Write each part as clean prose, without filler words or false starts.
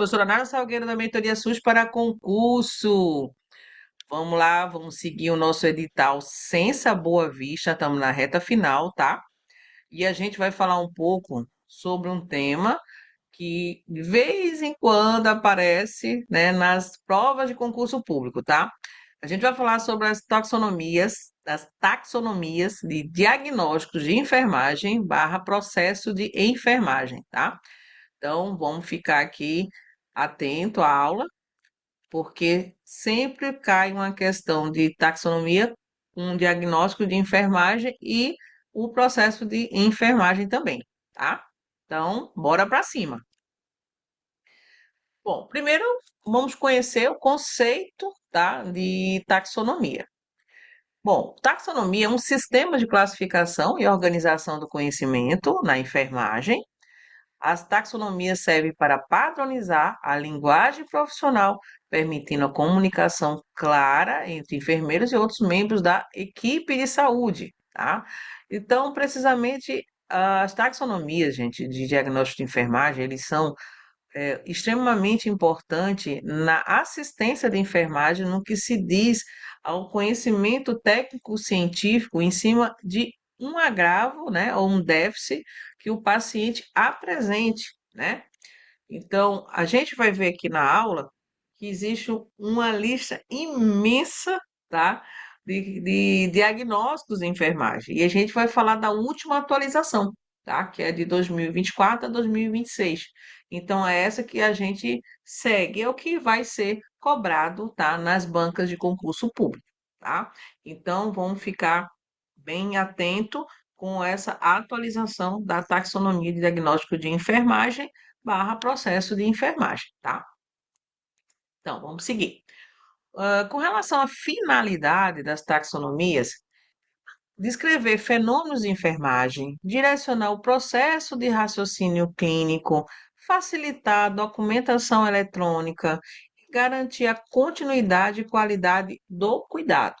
Professora Nara Salgueiro, da Mentoria SUS para concurso. Vamos lá, vamos seguir o nosso edital Sensa Boa Vista, estamos na reta final, tá? E a gente vai falar um pouco sobre um tema que de vez em quando aparece, né, nas provas de concurso público, tá? A gente vai falar sobre as taxonomias de diagnósticos de enfermagem barra processo de enfermagem, tá? Então, vamos ficar aqui atento à aula, porque sempre cai uma questão de taxonomia, um diagnóstico de enfermagem e o processo de enfermagem também, tá? Então, bora para cima. Bom, primeiro vamos conhecer o conceito, tá, de taxonomia. Bom, taxonomia é um sistema de classificação e organização do conhecimento na enfermagem. As taxonomias servem para padronizar a linguagem profissional, permitindo a comunicação clara entre enfermeiros e outros membros da equipe de saúde, tá? Então, precisamente, as taxonomias, gente, de diagnóstico de enfermagem, eles são extremamente importantes na assistência de enfermagem no que se diz ao conhecimento técnico-científico em cima de um agravo, né, ou um déficit que o paciente apresente, né? Então, a gente vai ver aqui na aula que existe uma lista imensa, tá, de diagnósticos de enfermagem. E a gente vai falar da última atualização, tá, que é de 2024 a 2026. Então, é essa que a gente segue, é o que vai ser cobrado, tá, nas bancas de concurso público, tá? Então, vamos ficar bem atento com essa atualização da taxonomia de diagnóstico de enfermagem barra processo de enfermagem, tá? Então, vamos seguir. Com relação à finalidade das taxonomias, descrever fenômenos de enfermagem, direcionar o processo de raciocínio clínico, facilitar a documentação eletrônica e garantir a continuidade e qualidade do cuidado,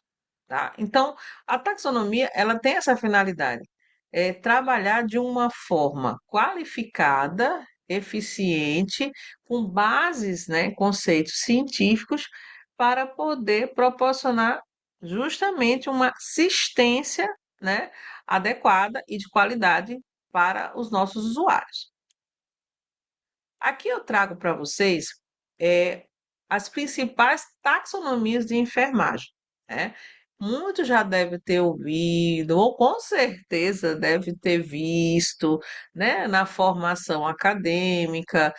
tá? Então, a taxonomia, ela tem essa finalidade, é trabalhar de uma forma qualificada, eficiente, com bases, né, conceitos científicos, para poder proporcionar justamente uma assistência, né, adequada e de qualidade para os nossos usuários. Aqui eu trago para vocês eh, as principais taxonomias de enfermagem, né? Muitos já devem ter ouvido, ou com certeza deve ter visto, né, na formação acadêmica,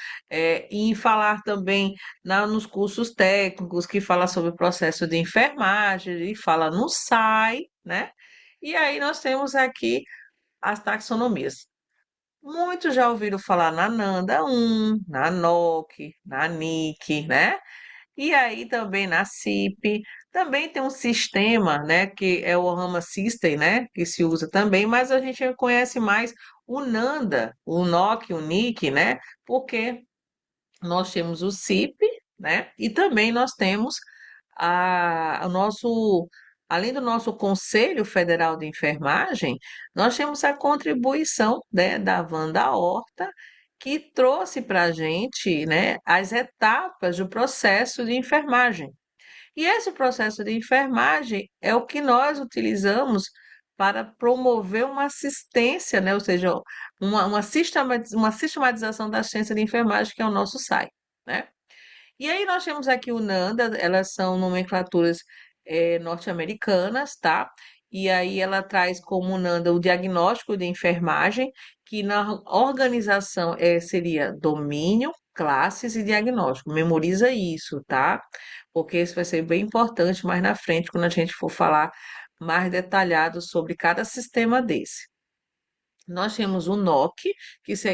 e falar também nos cursos técnicos que fala sobre o processo de enfermagem, e fala no SAI, né? E aí nós temos aqui as taxonomias. Muitos já ouviram falar na Nanda 1, na NOC, na NIC, né? E aí também na CIP. Também tem um sistema, né, que é o Rama System, né, que se usa também, mas a gente conhece mais o Nanda, o NOC, o NIC, né? Porque nós temos o CIP, né? E também nós temos o nosso, além do nosso Conselho Federal de Enfermagem, nós temos a contribuição, né, da Wanda Horta, que trouxe para a gente, né, as etapas do processo de enfermagem. E esse processo de enfermagem é o que nós utilizamos para promover uma assistência, né? Ou seja, uma sistematização da ciência de enfermagem, que é o nosso SAI, né? E aí nós temos aqui o NANDA, elas são nomenclaturas norte-americanas, tá? E aí ela traz como NANDA o diagnóstico de enfermagem, que na organização seria domínio, classes e diagnóstico. Memoriza isso, tá? Porque isso vai ser bem importante mais na frente, quando a gente for falar mais detalhado sobre cada sistema desse. Nós temos o NOC,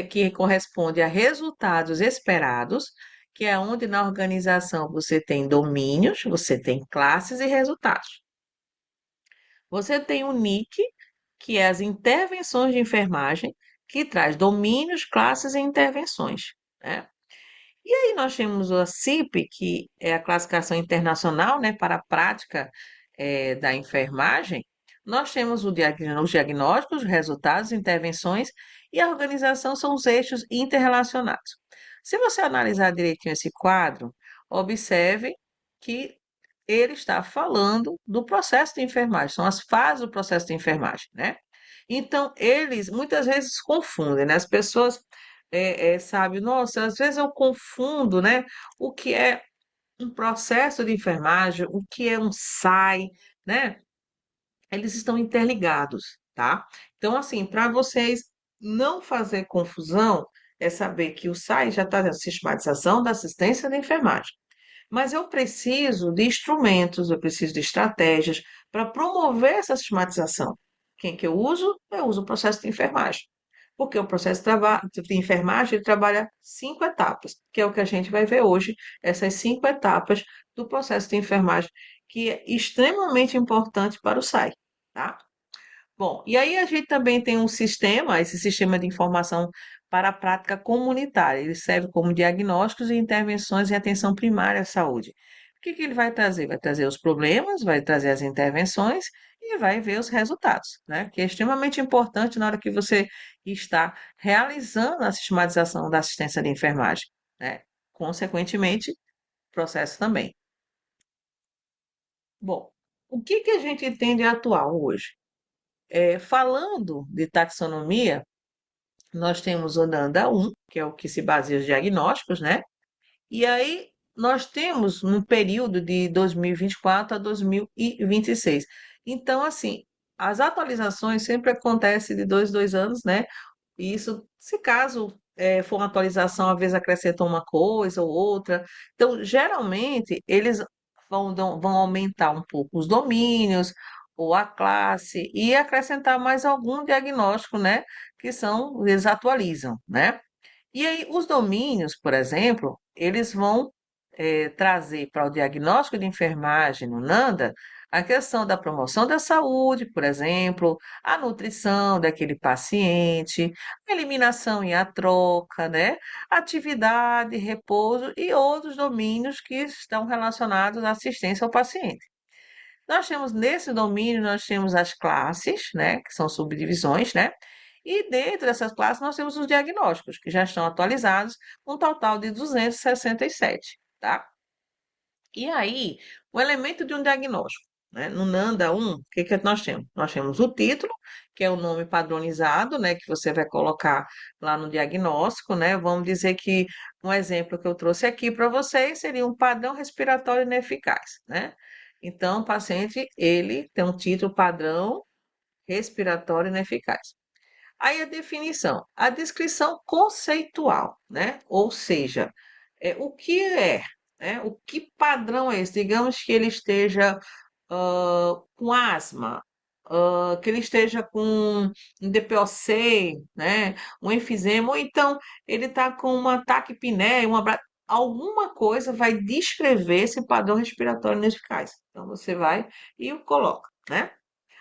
que corresponde a resultados esperados, que é onde na organização você tem domínios, você tem classes e resultados. Você tem o NIC, que é as intervenções de enfermagem, que traz domínios, classes e intervenções, né? E aí nós temos a CIP, que é a classificação internacional, né, para a prática da enfermagem. Nós temos os diagnósticos, resultados, intervenções e a organização são os eixos interrelacionados. Se você analisar direitinho esse quadro, observe que ele está falando do processo de enfermagem, são as fases do processo de enfermagem, né? Então, eles muitas vezes confundem, né? As pessoas sabem, nossa, às vezes eu confundo, né? O que é um processo de enfermagem, o que é um SAI, né? Eles estão interligados, tá? Então, assim, para vocês não fazer confusão, é saber que o SAI já está na sistematização da assistência da enfermagem. Mas eu preciso de instrumentos, eu preciso de estratégias para promover essa sistematização. Quem que eu uso? Eu uso o processo de enfermagem. Porque o processo de enfermagem ele trabalha 5 etapas, que é o que a gente vai ver hoje, essas 5 etapas do processo de enfermagem, que é extremamente importante para o SAI, tá? Bom, e aí a gente também tem um sistema, esse sistema de informação para a prática comunitária. Ele serve como diagnósticos e intervenções em atenção primária à saúde. O que que ele vai trazer? Vai trazer os problemas, vai trazer as intervenções e vai ver os resultados, né? Que é extremamente importante na hora que você está realizando a sistematização da assistência de enfermagem, né? Consequentemente, processo também. Bom, o que que a gente tem de atual hoje? Falando de taxonomia, nós temos o NANDA 1, que é o que se baseia os diagnósticos, né? E aí nós temos no período de 2024 a 2026. Então, assim, as atualizações sempre acontecem de 2 anos, né? E isso, se caso for uma atualização, às vezes acrescentam uma coisa ou outra. Então, geralmente, eles vão aumentar um pouco os domínios ou a classe e acrescentar mais algum diagnóstico, né? Que são, eles atualizam, né? E aí, os domínios, por exemplo, eles vão trazer para o diagnóstico de enfermagem no NANDA a questão da promoção da saúde, por exemplo, a nutrição daquele paciente, a eliminação e a troca, né? Atividade, repouso e outros domínios que estão relacionados à assistência ao paciente. Nós temos nesse domínio, nós temos as classes, né, que são subdivisões, né? E dentro dessas classes nós temos os diagnósticos, que já estão atualizados, um total de 267, tá? E aí, o elemento de um diagnóstico, né? No NANDA 1, o que que nós temos? Nós temos o título, que é o nome padronizado, né, que você vai colocar lá no diagnóstico, né? Vamos dizer que um exemplo que eu trouxe aqui para vocês seria um padrão respiratório ineficaz, né? Então, o paciente, ele tem um título padrão respiratório ineficaz. Aí a definição, a descrição conceitual, né? Ou seja, o que é, né? O que padrão é esse? Digamos que ele esteja com asma, que ele esteja com um DPOC, né? Um enfisema, ou então ele está com uma taquipneia, alguma coisa vai descrever esse padrão respiratório ineficaz. Então você vai e o coloca, né?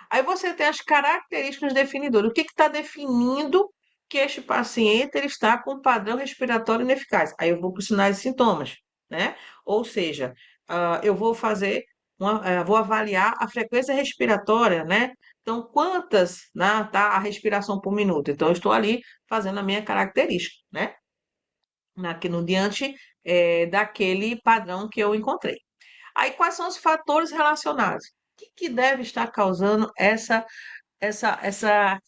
Aí você tem as características definidoras. O que está definindo que este paciente ele está com um padrão respiratório ineficaz? Aí eu vou para os sinais e sintomas, né? Ou seja, eu vou fazer vou avaliar a frequência respiratória, né? Então, quantas, né, tá a respiração por minuto? Então, eu estou ali fazendo a minha característica, né? Aqui no diante daquele padrão que eu encontrei. Aí, quais são os fatores relacionados? O que que deve estar causando essa essa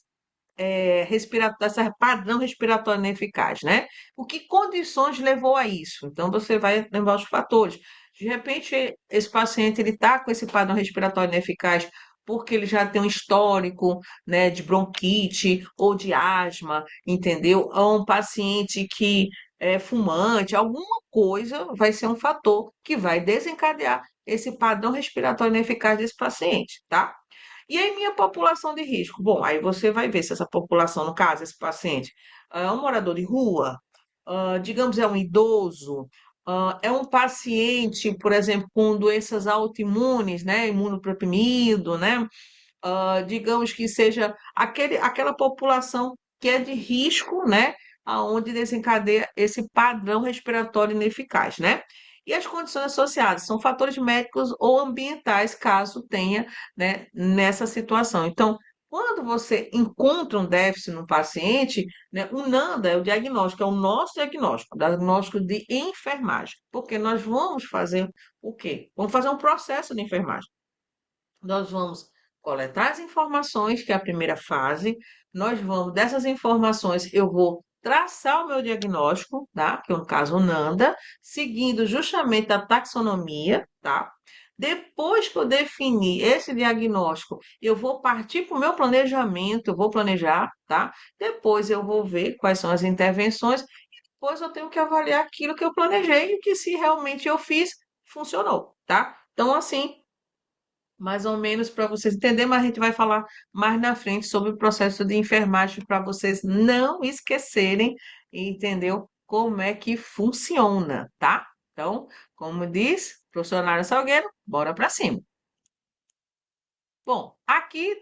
padrão respiratório ineficaz, né? O que condições levou a isso? Então, você vai lembrar os fatores. De repente, esse paciente ele está com esse padrão respiratório ineficaz porque ele já tem um histórico, né, de bronquite ou de asma, entendeu? Ou um paciente que é fumante, alguma coisa vai ser um fator que vai desencadear esse padrão respiratório ineficaz desse paciente, tá? E aí, minha população de risco? Bom, aí você vai ver se essa população, no caso, esse paciente, é um morador de rua, digamos, é um idoso, é um paciente, por exemplo, com doenças autoimunes, né, imunodeprimido, né, digamos que seja aquela população que é de risco, né, aonde desencadeia esse padrão respiratório ineficaz, né? E as condições associadas são fatores médicos ou ambientais, caso tenha, né, nessa situação. Então, Quando você encontra um déficit no paciente, né, o NANDA é o diagnóstico, é o nosso diagnóstico, diagnóstico de enfermagem, porque nós vamos fazer o quê? Vamos fazer um processo de enfermagem. Nós vamos coletar as informações, que é a primeira fase. Nós vamos, dessas informações, eu vou traçar o meu diagnóstico, tá? Que é no caso o NANDA, seguindo justamente a taxonomia, tá? Depois que eu definir esse diagnóstico, eu vou partir para o meu planejamento, eu vou planejar, tá? Depois eu vou ver quais são as intervenções, e depois eu tenho que avaliar aquilo que eu planejei e que se realmente eu fiz, funcionou, tá? Então, assim, mais ou menos para vocês entenderem, mas a gente vai falar mais na frente sobre o processo de enfermagem para vocês não esquecerem, entendeu? Como é que funciona, tá? Então, como diz o professor Nara Salgueiro, bora para cima. Bom, aqui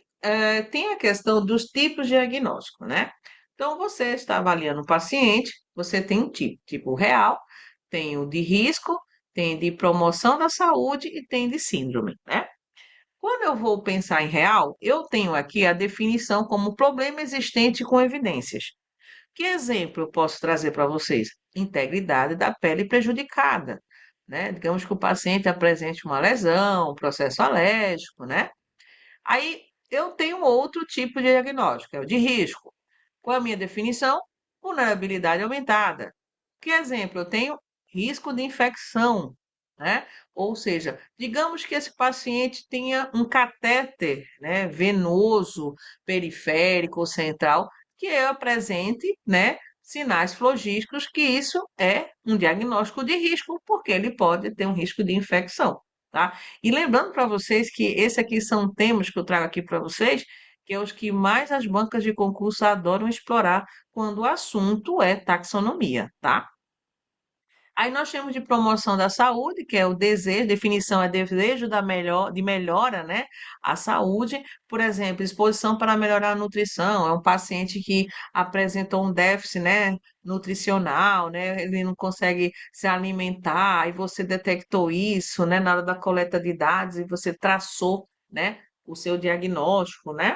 tem a questão dos tipos de diagnóstico, né? Então, você está avaliando o paciente, você tem um tipo real, tem o de risco, tem de promoção da saúde e tem de síndrome, né? Quando eu vou pensar em real, eu tenho aqui a definição como problema existente com evidências. Que exemplo eu posso trazer para vocês? Integridade da pele prejudicada, né? Digamos que o paciente apresente uma lesão, um processo alérgico, né? Aí eu tenho outro tipo de diagnóstico, é o de risco. Qual é a minha definição? Vulnerabilidade aumentada. Que exemplo? Eu tenho risco de infecção, né? Ou seja, digamos que esse paciente tenha um catéter, né, venoso, periférico ou central, que apresente, né, sinais flogísticos, que isso é um diagnóstico de risco, porque ele pode ter um risco de infecção, tá? E lembrando para vocês que esse aqui são temas que eu trago aqui para vocês, que é os que mais as bancas de concurso adoram explorar quando o assunto é taxonomia, tá? Aí nós temos de promoção da saúde, que é o desejo, definição é desejo de melhora, né? A saúde, por exemplo, exposição para melhorar a nutrição, é um paciente que apresentou um déficit, né, nutricional, né? Ele não consegue se alimentar, e você detectou isso, né, na hora da coleta de dados, e você traçou, né, o seu diagnóstico, né?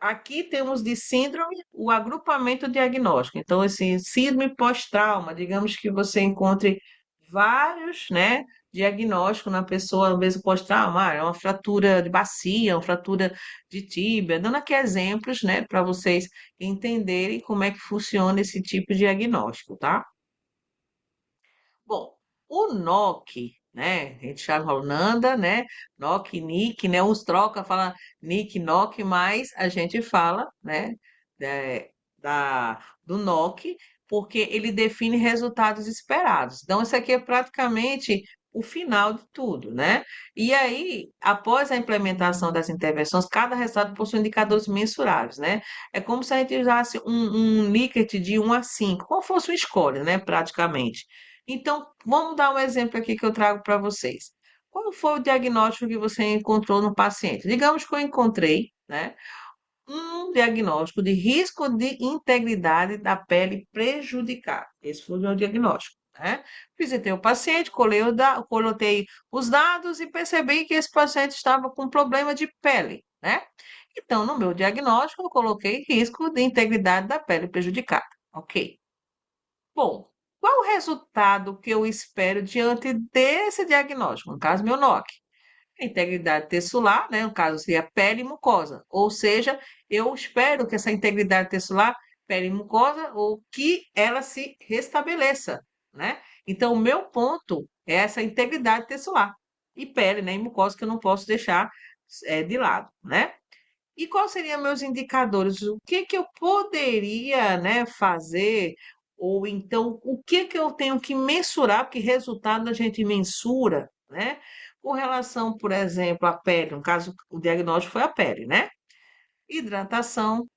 Aqui temos de síndrome o agrupamento diagnóstico. Então, assim, síndrome pós-trauma, digamos que você encontre vários, né, diagnósticos na pessoa, mesmo pós-trauma, é uma fratura de bacia, uma fratura de tíbia, dando aqui exemplos, né, para vocês entenderem como é que funciona esse tipo de diagnóstico, tá? Bom, o NOC, né? A gente chama o Nanda, né? NOC, NIC, né? Uns troca, fala NIC, NOC, mas a gente fala, né? Do NOC, porque ele define resultados esperados. Então, isso aqui é praticamente o final de tudo, né? E aí, após a implementação das intervenções, cada resultado possui indicadores mensuráveis, né? É como se a gente usasse um Likert de 1 a 5, como fosse uma escolha, né? Praticamente. Então, vamos dar um exemplo aqui que eu trago para vocês. Qual foi o diagnóstico que você encontrou no paciente? Digamos que eu encontrei, né, um diagnóstico de risco de integridade da pele prejudicada. Esse foi o meu diagnóstico, né? Visitei o paciente, coletei os dados e percebi que esse paciente estava com problema de pele, né? Então, no meu diagnóstico, eu coloquei risco de integridade da pele prejudicada. Ok. Bom, qual o resultado que eu espero diante desse diagnóstico? No caso, meu NOC. A integridade tessular, né? No caso, seria pele e mucosa. Ou seja, eu espero que essa integridade tessular, pele e mucosa, ou que ela se restabeleça, né? Então, o meu ponto é essa integridade tessular. E pele, né? E mucosa, que eu não posso deixar de lado, né? E quais seriam meus indicadores? O que que eu poderia, né, fazer? Ou então, o que que eu tenho que mensurar? Porque resultado a gente mensura, né? Com relação, por exemplo, à pele, no caso, o diagnóstico foi a pele, né? Hidratação,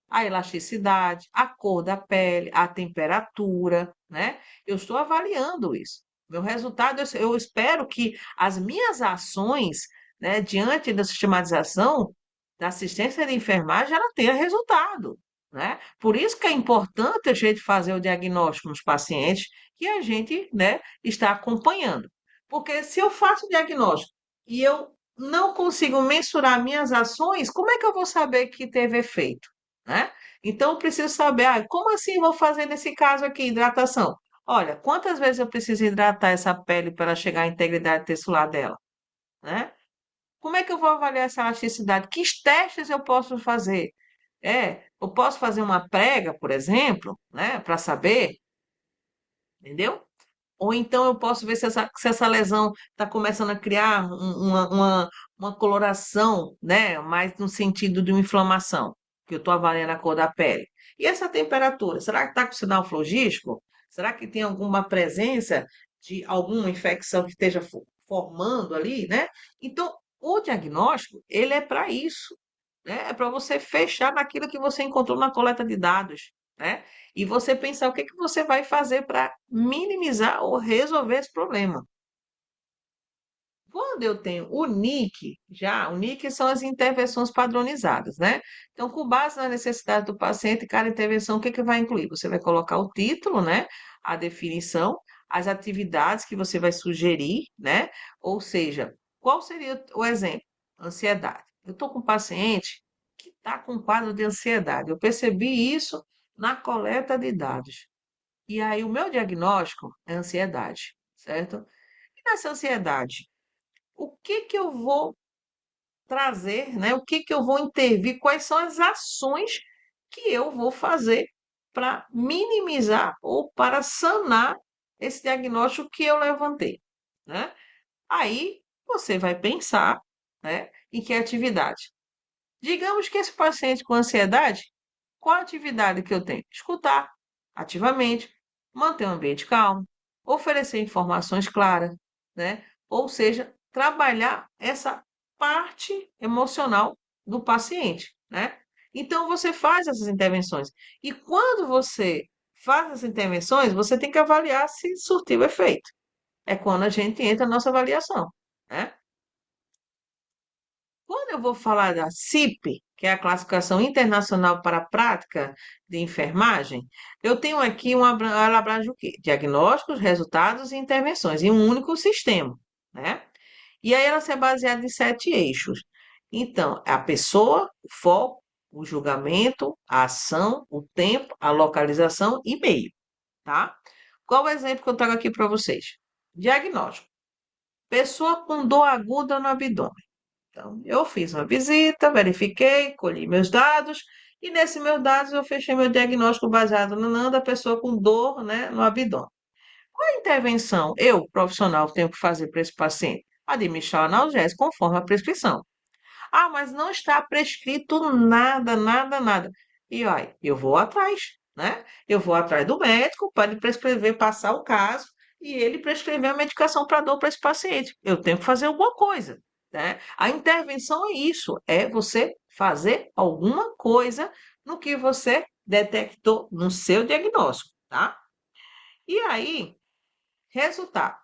a elasticidade, a cor da pele, a temperatura, né? Eu estou avaliando isso. Meu resultado, eu espero que as minhas ações, né, diante da sistematização da assistência de enfermagem, ela tenha resultado, né? Por isso que é importante a gente fazer o diagnóstico nos pacientes que a gente, né, está acompanhando. Porque se eu faço o diagnóstico e eu não consigo mensurar minhas ações, como é que eu vou saber que teve efeito, né? Então, eu preciso saber, como assim vou fazer nesse caso aqui, hidratação? Olha, quantas vezes eu preciso hidratar essa pele para ela chegar à integridade textular dela, né? Como é que eu vou avaliar essa elasticidade? Que testes eu posso fazer? Eu posso fazer uma prega, por exemplo, né, para saber, entendeu? Ou então eu posso ver se essa lesão está começando a criar uma coloração, né? Mais no sentido de uma inflamação, que eu estou avaliando a cor da pele. E essa temperatura, será que está com sinal flogístico? Será que tem alguma presença de alguma infecção que esteja formando ali, né? Então, o diagnóstico, ele é para isso, né? É para você fechar naquilo que você encontrou na coleta de dados, né? E você pensar o que que você vai fazer para minimizar ou resolver esse problema. Quando eu tenho o NIC, o NIC são as intervenções padronizadas, né? Então, com base na necessidade do paciente, cada intervenção, o que que vai incluir? Você vai colocar o título, né? A definição, as atividades que você vai sugerir, né? Ou seja, qual seria o exemplo? Ansiedade. Eu estou com um paciente que está com um quadro de ansiedade. Eu percebi isso na coleta de dados. E aí, o meu diagnóstico é ansiedade, certo? E nessa ansiedade, o que que eu vou trazer, né? O que que eu vou intervir? Quais são as ações que eu vou fazer para minimizar ou para sanar esse diagnóstico que eu levantei, né? Aí você vai pensar, né, em que atividade. Digamos que esse paciente com ansiedade, qual a atividade que eu tenho? Escutar ativamente, manter o ambiente calmo, oferecer informações claras, né? Ou seja, trabalhar essa parte emocional do paciente, né? Então você faz essas intervenções. E quando você faz as intervenções, você tem que avaliar se surtiu efeito. É quando a gente entra na nossa avaliação, né? Quando eu vou falar da CIP, que é a Classificação Internacional para a Prática de Enfermagem, eu tenho aqui ela abrange o quê? Diagnósticos, resultados e intervenções, em um único sistema, né? E aí ela se é baseada em 7 eixos. Então, é a pessoa, o foco, o julgamento, a ação, o tempo, a localização e meio, tá? Qual o exemplo que eu trago aqui para vocês? Diagnóstico. Pessoa com dor aguda no abdômen. Então, eu fiz uma visita, verifiquei, colhi meus dados, e nesses meus dados eu fechei meu diagnóstico baseado no NAN da pessoa com dor, né, no abdômen. Qual a intervenção eu, profissional, tenho que fazer para esse paciente? Administrar o analgésico conforme a prescrição. Ah, mas não está prescrito nada, nada, nada. E aí, eu vou atrás, né? Eu vou atrás do médico para ele prescrever, passar o caso e ele prescrever a medicação para dor para esse paciente. Eu tenho que fazer alguma coisa, né? A intervenção é isso, é você fazer alguma coisa no que você detectou no seu diagnóstico, tá? E aí, resultado: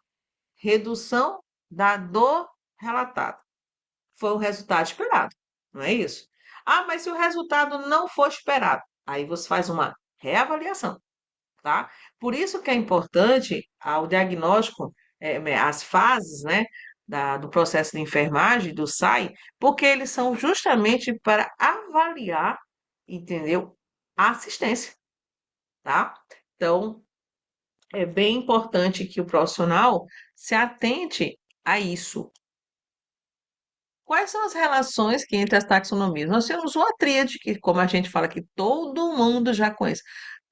redução da dor relatada foi o resultado esperado, não é isso? Ah, mas se o resultado não for esperado, aí você faz uma reavaliação, tá? Por isso que é importante o diagnóstico, as fases, né, do processo de enfermagem, do SAI, porque eles são justamente para avaliar, entendeu? A assistência, tá? Então, é bem importante que o profissional se atente a isso. Quais são as relações que entre as taxonomias? Nós temos uma tríade que, como a gente fala que todo mundo já conhece.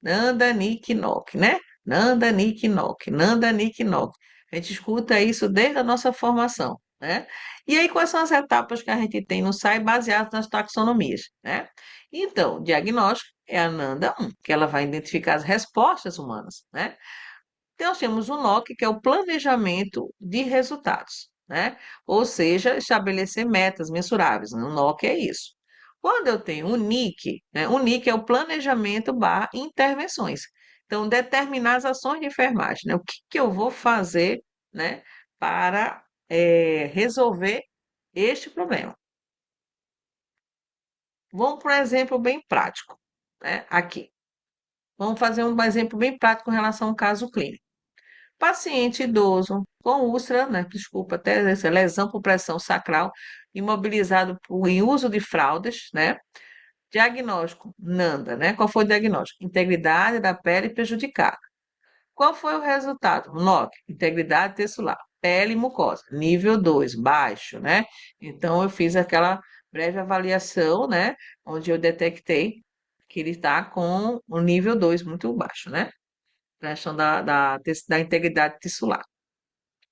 Nanda, Nick, Nock, né? Nanda, Nick, Nock, Nanda, Nick, Nock. A gente escuta isso desde a nossa formação, né? E aí, quais são as etapas que a gente tem no SAI baseadas nas taxonomias, né? Então, diagnóstico é a Nanda 1, que ela vai identificar as respostas humanas, né? Então, nós temos o NOC, que é o planejamento de resultados, né? Ou seja, estabelecer metas mensuráveis, né? O NOC é isso. Quando eu tenho o NIC, né? O NIC é o planejamento barra intervenções. Então, determinar as ações de enfermagem, né? O que que eu vou fazer, né, para resolver este problema. Vamos para um exemplo bem prático, né? Aqui. Vamos fazer um exemplo bem prático em relação ao caso clínico. Paciente idoso com úlcera, né, desculpa, até essa lesão por pressão sacral, imobilizado em uso de fraldas, né? Diagnóstico, NANDA, né? Qual foi o diagnóstico? Integridade da pele prejudicada. Qual foi o resultado? NOC, integridade tissular, pele e mucosa, nível 2, baixo, né? Então eu fiz aquela breve avaliação, né? Onde eu detectei que ele está com o nível 2 muito baixo, né? Questão da integridade tissular.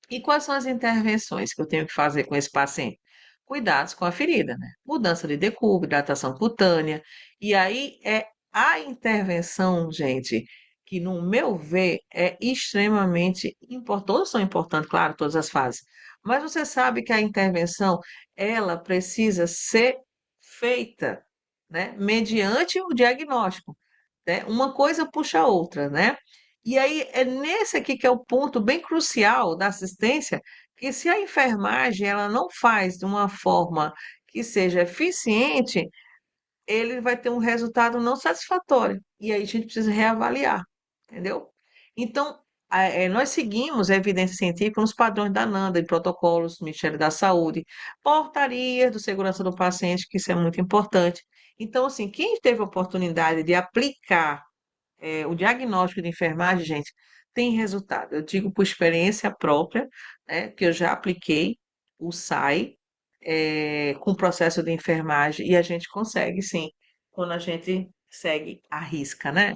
E quais são as intervenções que eu tenho que fazer com esse paciente? Cuidados com a ferida, né? Mudança de decúbito, hidratação cutânea. E aí é a intervenção, gente, que no meu ver é extremamente importante. Todas são importantes, claro, todas as fases. Mas você sabe que a intervenção, ela precisa ser feita, né, mediante o diagnóstico, né? Uma coisa puxa a outra, né? E aí é nesse aqui que é o ponto bem crucial da assistência, que se a enfermagem ela não faz de uma forma que seja eficiente, ele vai ter um resultado não satisfatório. E aí a gente precisa reavaliar, entendeu? Então, nós seguimos a evidência científica nos padrões da ANANDA, em protocolos do Ministério da Saúde, portarias do segurança do paciente, que isso é muito importante. Então, assim, quem teve a oportunidade de aplicar o diagnóstico de enfermagem, gente, tem resultado. Eu digo por experiência própria, né, que eu já apliquei o SAI com o processo de enfermagem e a gente consegue, sim, quando a gente segue a risca, né?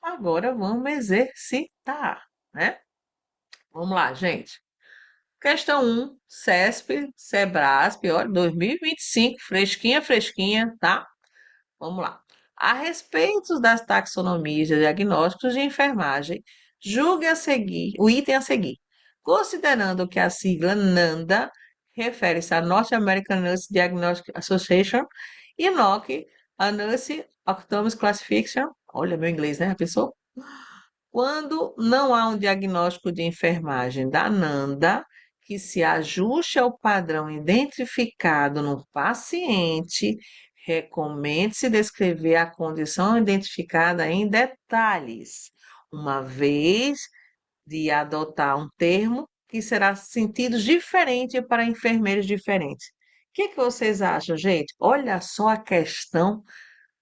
Agora vamos exercitar, né? Vamos lá, gente. Questão um, CESP, Sebrasp, olha, 2025, fresquinha, fresquinha, tá? Vamos lá. A respeito das taxonomias de diagnósticos de enfermagem, julgue a seguir, o item a seguir. Considerando que a sigla NANDA refere-se à North American Nurse Diagnostic Association e NOC, a Nurse Octomus Classification, olha meu inglês, né, a pessoa? Quando não há um diagnóstico de enfermagem da NANDA que se ajuste ao padrão identificado no paciente, recomende-se descrever a condição identificada em detalhes, uma vez de adotar um termo que será sentido diferente para enfermeiros diferentes. O que vocês acham, gente? Olha só a questão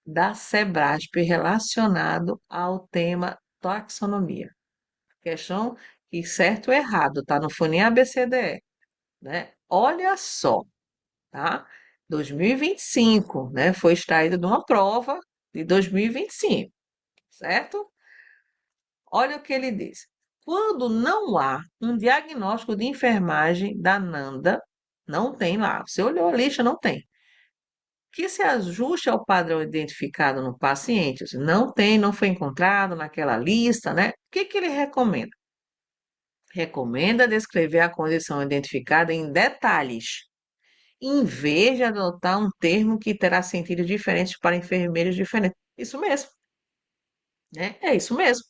da Sebrasp relacionado ao tema taxonomia. Questão que certo ou errado, tá? Não foi nem ABCDE, né? Olha só, tá? 2025, né? Foi extraído de uma prova de 2025, certo? Olha o que ele diz. Quando não há um diagnóstico de enfermagem da NANDA, não tem lá. Você olhou a lista, não tem. Que se ajuste ao padrão identificado no paciente. Não tem, não foi encontrado naquela lista, né? O que ele recomenda? Recomenda descrever a condição identificada em detalhes, em vez de adotar um termo que terá sentido diferente para enfermeiros diferentes. Isso mesmo, né? É isso mesmo.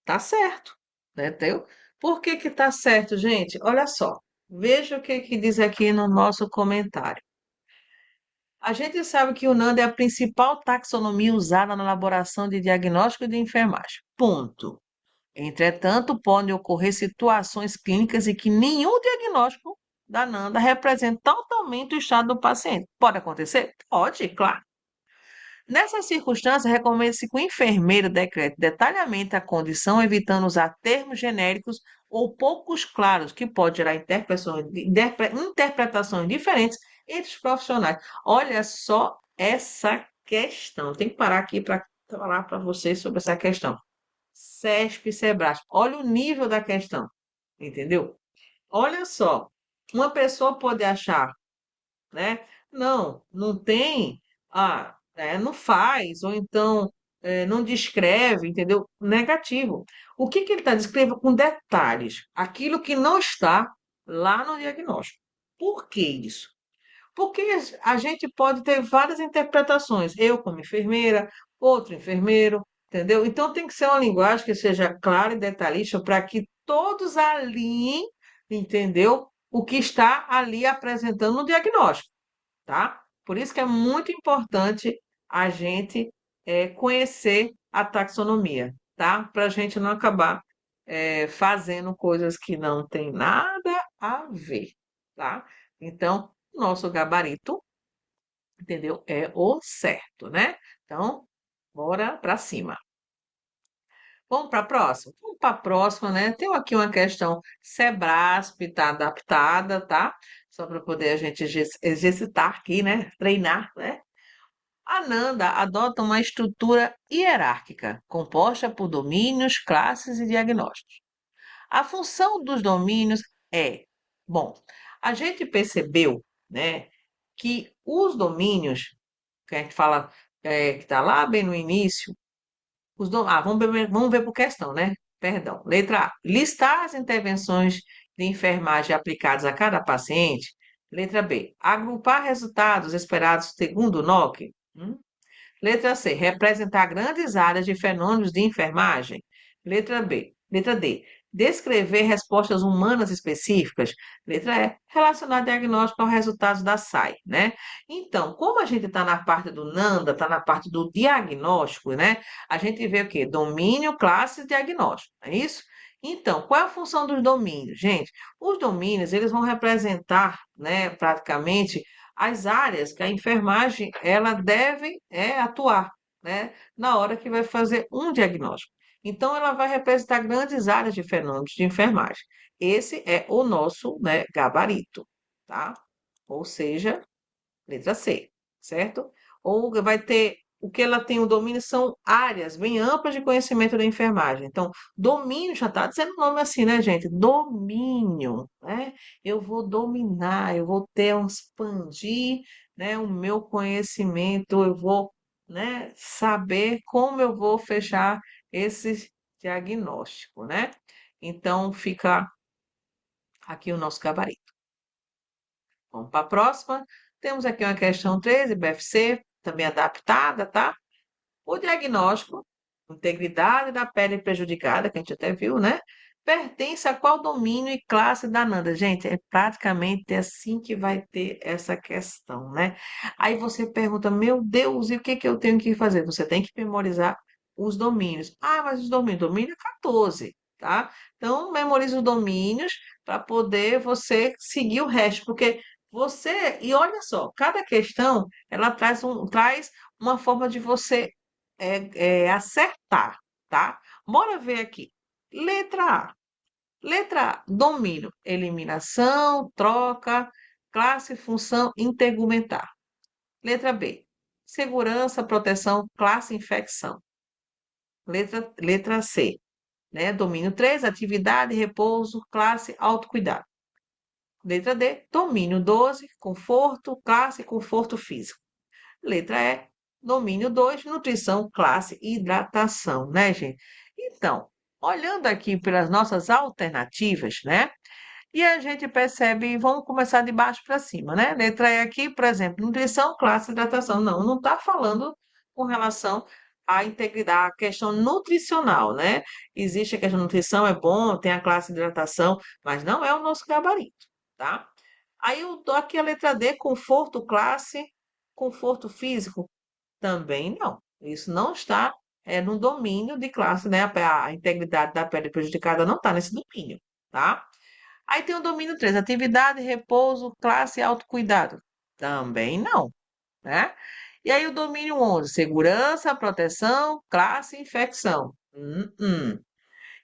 Tá certo, né? Entendeu? Por que que tá certo, gente? Olha só. Veja o que que diz aqui no nosso comentário. A gente sabe que o NAND é a principal taxonomia usada na elaboração de diagnóstico de enfermagem. Ponto. Entretanto, podem ocorrer situações clínicas em que nenhum diagnóstico da NANDA representa totalmente o estado do paciente. Pode acontecer? Pode, claro. Nessas circunstâncias, recomenda-se que o enfermeiro decrete detalhadamente a condição, evitando usar termos genéricos ou poucos claros, que pode gerar interpretações diferentes entre os profissionais. Olha só essa questão. Tem que parar aqui para falar para vocês sobre essa questão. CESP e Sebrasp. Olha o nível da questão, entendeu? Olha só, uma pessoa pode achar, né? Não, não tem, não faz, ou então não descreve, entendeu? Negativo. O que que ele está descrevendo com detalhes? Aquilo que não está lá no diagnóstico. Por que isso? Porque a gente pode ter várias interpretações. Eu, como enfermeira, outro enfermeiro, entendeu? Então tem que ser uma linguagem que seja clara e detalhista para que todos alinhem, entendeu? O que está ali apresentando no diagnóstico, tá? Por isso que é muito importante a gente conhecer a taxonomia, tá? Para a gente não acabar fazendo coisas que não tem nada a ver, tá? Então, nosso gabarito, entendeu? É o certo, né? Então, bora para cima. Vamos para a próxima? Vamos para a próxima, né? Tem aqui uma questão Sebrasp, está adaptada, tá? Só para poder a gente exercitar aqui, né? Treinar, né? A Nanda adota uma estrutura hierárquica, composta por domínios, classes e diagnósticos. A função dos domínios é, bom, a gente percebeu, né, que os domínios, que a gente fala, que está lá bem no início, vamos ver por questão, né? Perdão. Letra A. Listar as intervenções de enfermagem aplicadas a cada paciente. Letra B. Agrupar resultados esperados segundo o NOC. Letra C. Representar grandes áreas de fenômenos de enfermagem. Letra B. Letra D. Descrever respostas humanas específicas. Letra E. Relacionar diagnóstico aos resultados da SAI, né? Então, como a gente está na parte do NANDA, está na parte do diagnóstico, né? A gente vê o quê? Domínio, classe e diagnóstico, não é isso? Então, qual é a função dos domínios, gente? Os domínios, eles vão representar, né, praticamente as áreas que a enfermagem ela deve atuar, né, na hora que vai fazer um diagnóstico. Então, ela vai representar grandes áreas de fenômenos de enfermagem. Esse é o nosso, né, gabarito, tá? Ou seja, letra C, certo? Ou vai ter o que ela tem o domínio são áreas bem amplas de conhecimento da enfermagem. Então, domínio já está dizendo o nome assim, né, gente? Domínio, né? Eu vou dominar, eu vou ter expandir, né, o meu conhecimento, eu vou, né, saber como eu vou fechar esse diagnóstico, né? Então, fica aqui o nosso gabarito. Vamos para a próxima. Temos aqui uma questão 13, BFC, também adaptada, tá? O diagnóstico, integridade da pele prejudicada, que a gente até viu, né? Pertence a qual domínio e classe da Nanda? Gente, é praticamente assim que vai ter essa questão, né? Aí você pergunta, meu Deus, e o que que eu tenho que fazer? Você tem que memorizar os domínios. Ah, mas os domínios, domínio é 14, tá? Então, memorize os domínios para poder você seguir o resto, porque e olha só, cada questão, ela traz uma forma de você acertar, tá? Bora ver aqui. Letra A. Letra A, domínio, eliminação, troca, classe, função, integumentar. Letra B, segurança, proteção, classe, infecção. Letra C, né? Domínio 3, atividade, repouso, classe, autocuidado. Letra D, domínio 12, conforto, classe, conforto físico. Letra E, domínio 2, nutrição, classe e hidratação, né, gente? Então, olhando aqui pelas nossas alternativas, né? E a gente percebe, vamos começar de baixo para cima, né? Letra E aqui, por exemplo, nutrição, classe, hidratação. Não está falando com relação à integridade, à questão nutricional, né? Existe a questão de nutrição, é bom, tem a classe de hidratação, mas não é o nosso gabarito, tá? Aí eu dou aqui a letra D, conforto, classe, conforto físico. Também não. Isso não está no domínio de classe, né? A integridade da pele prejudicada não está nesse domínio, tá? Aí tem o domínio 3, atividade, repouso, classe e autocuidado. Também não, né? E aí o domínio 11, segurança, proteção, classe e infecção.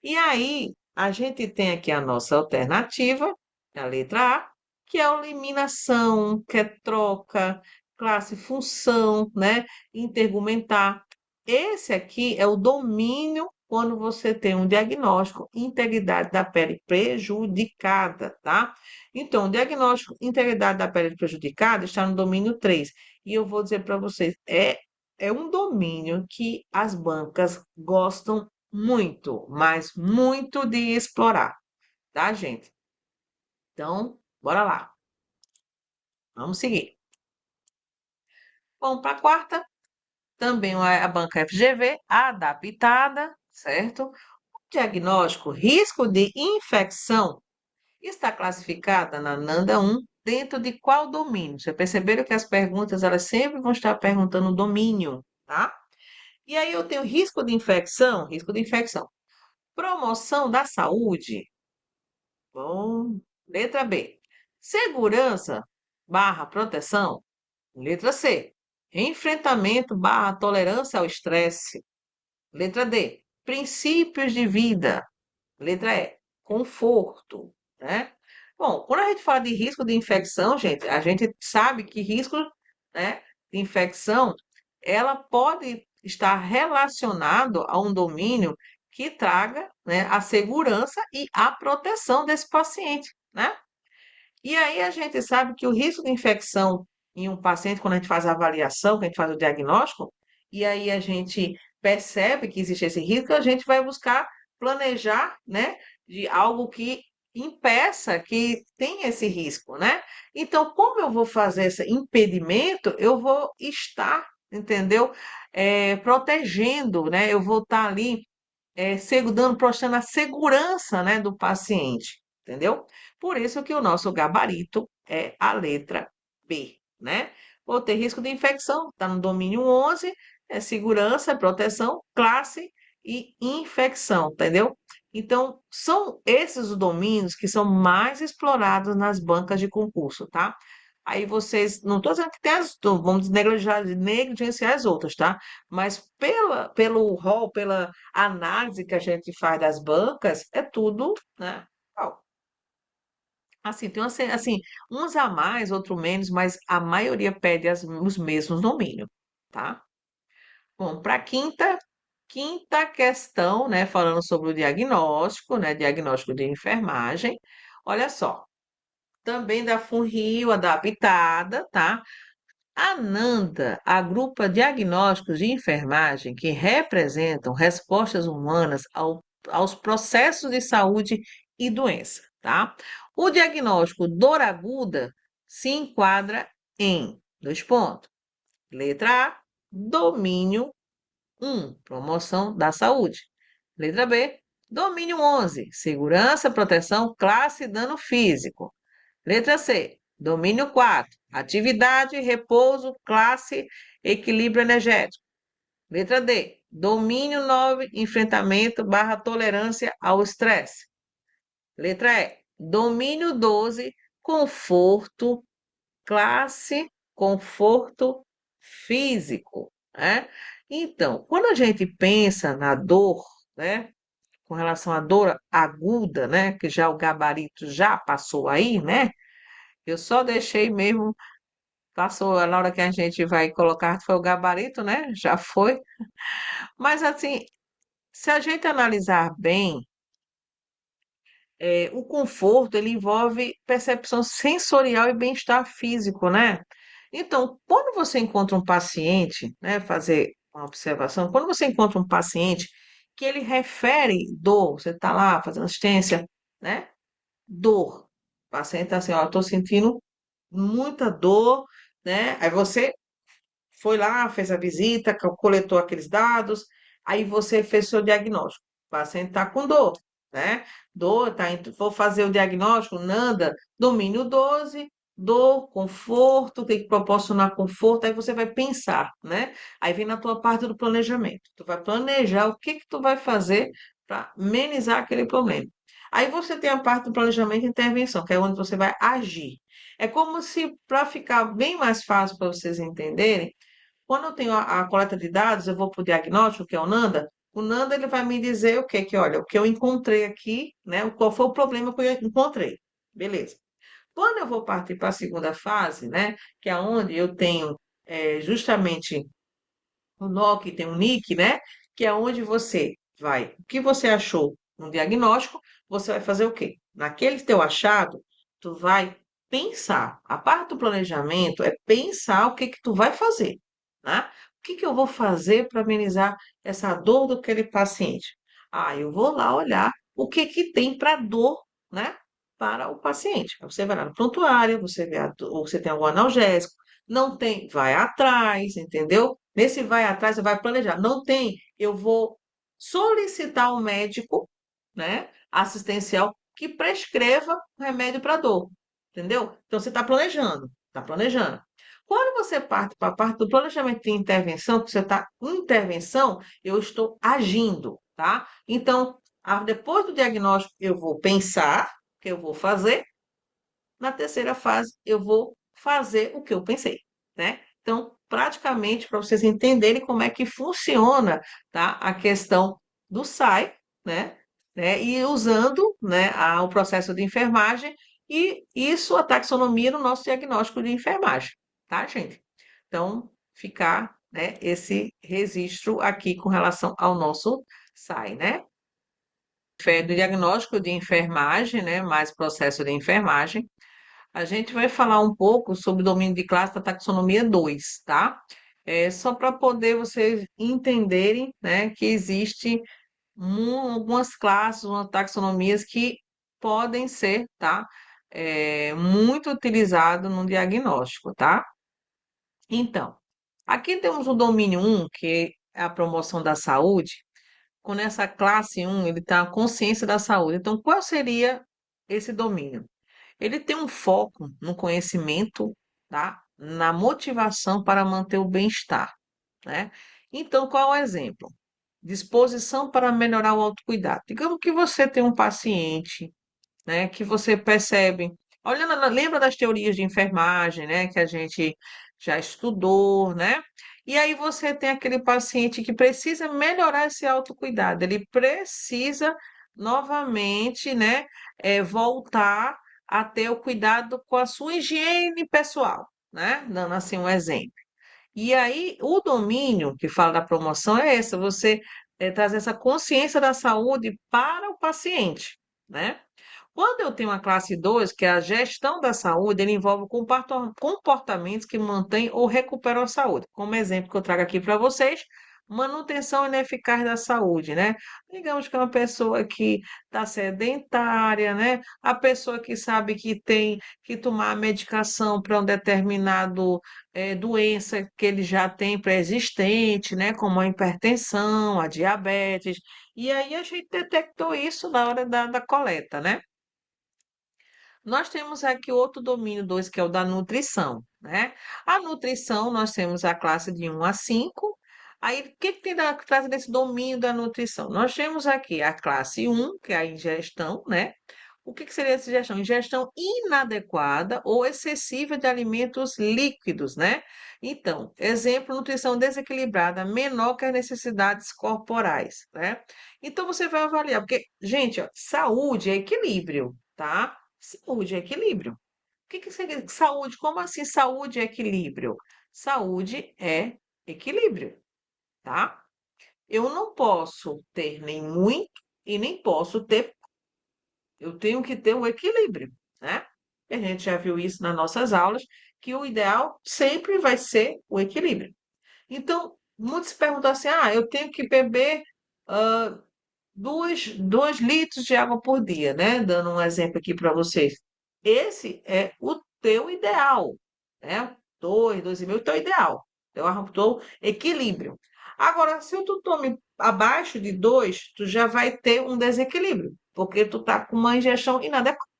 E aí a gente tem aqui a nossa alternativa, a letra A, que é a eliminação, que é troca, classe, função, né? Intergumentar. Esse aqui é o domínio quando você tem um diagnóstico, integridade da pele prejudicada, tá? Então, o diagnóstico, integridade da pele prejudicada está no domínio 3. E eu vou dizer para vocês, é um domínio que as bancas gostam muito, mas muito de explorar, tá, gente? Então, bora lá. Vamos seguir. Vamos para a quarta. Também a banca FGV, adaptada, certo? O diagnóstico risco de infecção está classificada na NANDA 1 dentro de qual domínio? Vocês perceberam que as perguntas elas sempre vão estar perguntando o domínio, tá? E aí eu tenho risco de infecção, risco de infecção. Promoção da saúde. Bom. Letra B. Segurança barra proteção. Letra C. Enfrentamento barra tolerância ao estresse. Letra D. Princípios de vida. Letra E. Conforto, né? Bom, quando a gente fala de risco de infecção, gente, a gente sabe que risco, né, de infecção, ela pode estar relacionado a um domínio que traga, né, a segurança e a proteção desse paciente, né? E aí a gente sabe que o risco de infecção em um paciente, quando a gente faz a avaliação, quando a gente faz o diagnóstico, e aí a gente percebe que existe esse risco, a gente vai buscar planejar, né, de algo que impeça que tenha esse risco, né? Então, como eu vou fazer esse impedimento, eu vou estar, entendeu? Protegendo, né? Eu vou estar ali dando, prestando a segurança, né, do paciente, entendeu? Por isso que o nosso gabarito é a letra B, né? Vou ter risco de infecção, está no domínio 11, é segurança, proteção, classe e infecção, entendeu? Então, são esses os domínios que são mais explorados nas bancas de concurso, tá? Aí vocês, não estou dizendo que tem vamos negligenciar as outras, tá? Mas pelo rol, pela análise que a gente faz das bancas, é tudo, né? Igual. Assim, tem assim, uns a mais, outro menos, mas a maioria pede os mesmos domínios, tá? Bom, para quinta questão, né? Falando sobre o diagnóstico, né? Diagnóstico de enfermagem. Olha só, também da FUNRIO, adaptada, tá? A NANDA agrupa diagnósticos de enfermagem que representam respostas humanas aos processos de saúde e doença, tá? O diagnóstico dor aguda se enquadra em, dois pontos, letra A, domínio 1, promoção da saúde. Letra B, domínio 11, segurança, proteção, classe e dano físico. Letra C, domínio 4, atividade, repouso, classe, equilíbrio energético. Letra D, domínio 9, enfrentamento barra tolerância ao estresse. Letra E, domínio 12, conforto, classe, conforto físico, né? Então, quando a gente pensa na dor, né, com relação à dor aguda, né, que já o gabarito já passou aí, né? Eu só deixei mesmo, passou na hora que a gente vai colocar, foi o gabarito, né? Já foi. Mas assim, se a gente analisar bem, o conforto, ele envolve percepção sensorial e bem-estar físico, né? Então, quando você encontra um paciente, né, fazer uma observação, quando você encontra um paciente que ele refere dor, você está lá fazendo assistência, né? Dor. O paciente está assim, ó, estou sentindo muita dor, né? Aí você foi lá, fez a visita, coletou aqueles dados, aí você fez seu diagnóstico. O paciente está com dor, né? Dor, tá, vou fazer o diagnóstico, NANDA, domínio 12, dor, conforto, tem que proporcionar conforto, aí você vai pensar, né? Aí vem na tua parte do planejamento. Tu vai planejar o que que tu vai fazer para amenizar aquele problema. Aí você tem a parte do planejamento e intervenção, que é onde você vai agir. É como se, para ficar bem mais fácil para vocês entenderem, quando eu tenho a coleta de dados, eu vou para o diagnóstico, que é o NANDA. O NANDA ele vai me dizer o que olha, o que eu encontrei aqui, né? Qual foi o problema que eu encontrei. Beleza. Quando eu vou partir para a segunda fase, né? Que é onde eu tenho justamente o NOC, tem um NIC, né? Que é onde você vai, o que você achou no diagnóstico, você vai fazer o quê? Naquele teu achado, tu vai pensar. A parte do planejamento é pensar o que que tu vai fazer, né? O que que eu vou fazer para amenizar essa dor daquele paciente? Ah, eu vou lá olhar o que que tem para dor, né? Para o paciente. Aí você vai lá no prontuário, você vê ou você tem algum analgésico, não tem, vai atrás, entendeu? Nesse vai atrás, você vai planejar. Não tem, eu vou solicitar um médico, né, assistencial, que prescreva remédio para dor, entendeu? Então você está planejando, está planejando. Quando você parte para a parte do planejamento de intervenção, que você está em intervenção, eu estou agindo, tá? Então, Depois do diagnóstico, eu vou pensar o que eu vou fazer. Na terceira fase, eu vou fazer o que eu pensei, né? Então, praticamente, para vocês entenderem como é que funciona, tá? A questão do SAI, né? E usando, né, o processo de enfermagem e isso, a taxonomia no nosso diagnóstico de enfermagem, tá, gente? Então, ficar, né, esse registro aqui com relação ao nosso SAI, né? Do diagnóstico de enfermagem, né, mais processo de enfermagem, a gente vai falar um pouco sobre o domínio de classe da taxonomia 2, tá? Só para poder vocês entenderem, né, que existe algumas classes, umas taxonomias que podem ser, tá? Muito utilizado no diagnóstico, tá? Então, aqui temos o domínio um, que é a promoção da saúde. Com essa classe um, ele está a consciência da saúde. Então, qual seria esse domínio? Ele tem um foco no conhecimento, tá? Na motivação para manter o bem-estar, né? Então, qual é o exemplo? Disposição para melhorar o autocuidado. Digamos que você tem um paciente, né, que você percebe, olhando, lembra das teorias de enfermagem, né, que a gente já estudou, né? E aí você tem aquele paciente que precisa melhorar esse autocuidado, ele precisa novamente, né, voltar a ter o cuidado com a sua higiene pessoal, né? Dando assim um exemplo. E aí, o domínio que fala da promoção é esse, você trazer essa consciência da saúde para o paciente, né? Quando eu tenho a classe 2, que é a gestão da saúde, ele envolve comportamentos que mantêm ou recuperam a saúde. Como exemplo que eu trago aqui para vocês, manutenção ineficaz da saúde, né? Digamos que é uma pessoa que está sedentária, né? A pessoa que sabe que tem que tomar medicação para um determinado doença que ele já tem pré-existente, né? Como a hipertensão, a diabetes. E aí a gente detectou isso na hora da coleta, né? Nós temos aqui outro domínio 2 que é o da nutrição, né? A nutrição, nós temos a classe de um a 5. Aí, o que que tem na classe desse domínio da nutrição? Nós temos aqui a classe um, que é a ingestão, né? O que que seria essa ingestão? Ingestão inadequada ou excessiva de alimentos líquidos, né? Então, exemplo, nutrição desequilibrada, menor que as necessidades corporais, né? Então, você vai avaliar, porque, gente, ó, saúde é equilíbrio, tá? Saúde é equilíbrio. O que que significa saúde? Como assim saúde é equilíbrio? Saúde é equilíbrio, tá? Eu não posso ter nem muito e nem posso ter. Eu tenho que ter um equilíbrio, né? E a gente já viu isso nas nossas aulas, que o ideal sempre vai ser o equilíbrio. Então, muitos se perguntam assim: ah, eu tenho que beber 2 litros de água por dia, né? Dando um exemplo aqui para vocês. Esse é o teu ideal, né? 2,5, o teu ideal. Teu equilíbrio. Agora, se tu tome abaixo de 2, tu já vai ter um desequilíbrio, porque tu tá com uma ingestão inadequada,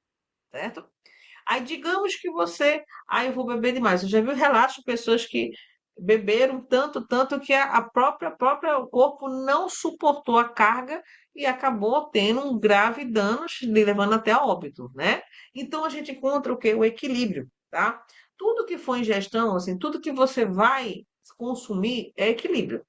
certo? Aí digamos que você, eu vou beber demais. Eu já vi relatos de pessoas que beberam tanto, tanto que a própria o corpo não suportou a carga e acabou tendo um grave danos, lhe levando até a óbito, né? Então a gente encontra o quê? O equilíbrio, tá? Tudo que for ingestão, assim, tudo que você vai consumir é equilíbrio.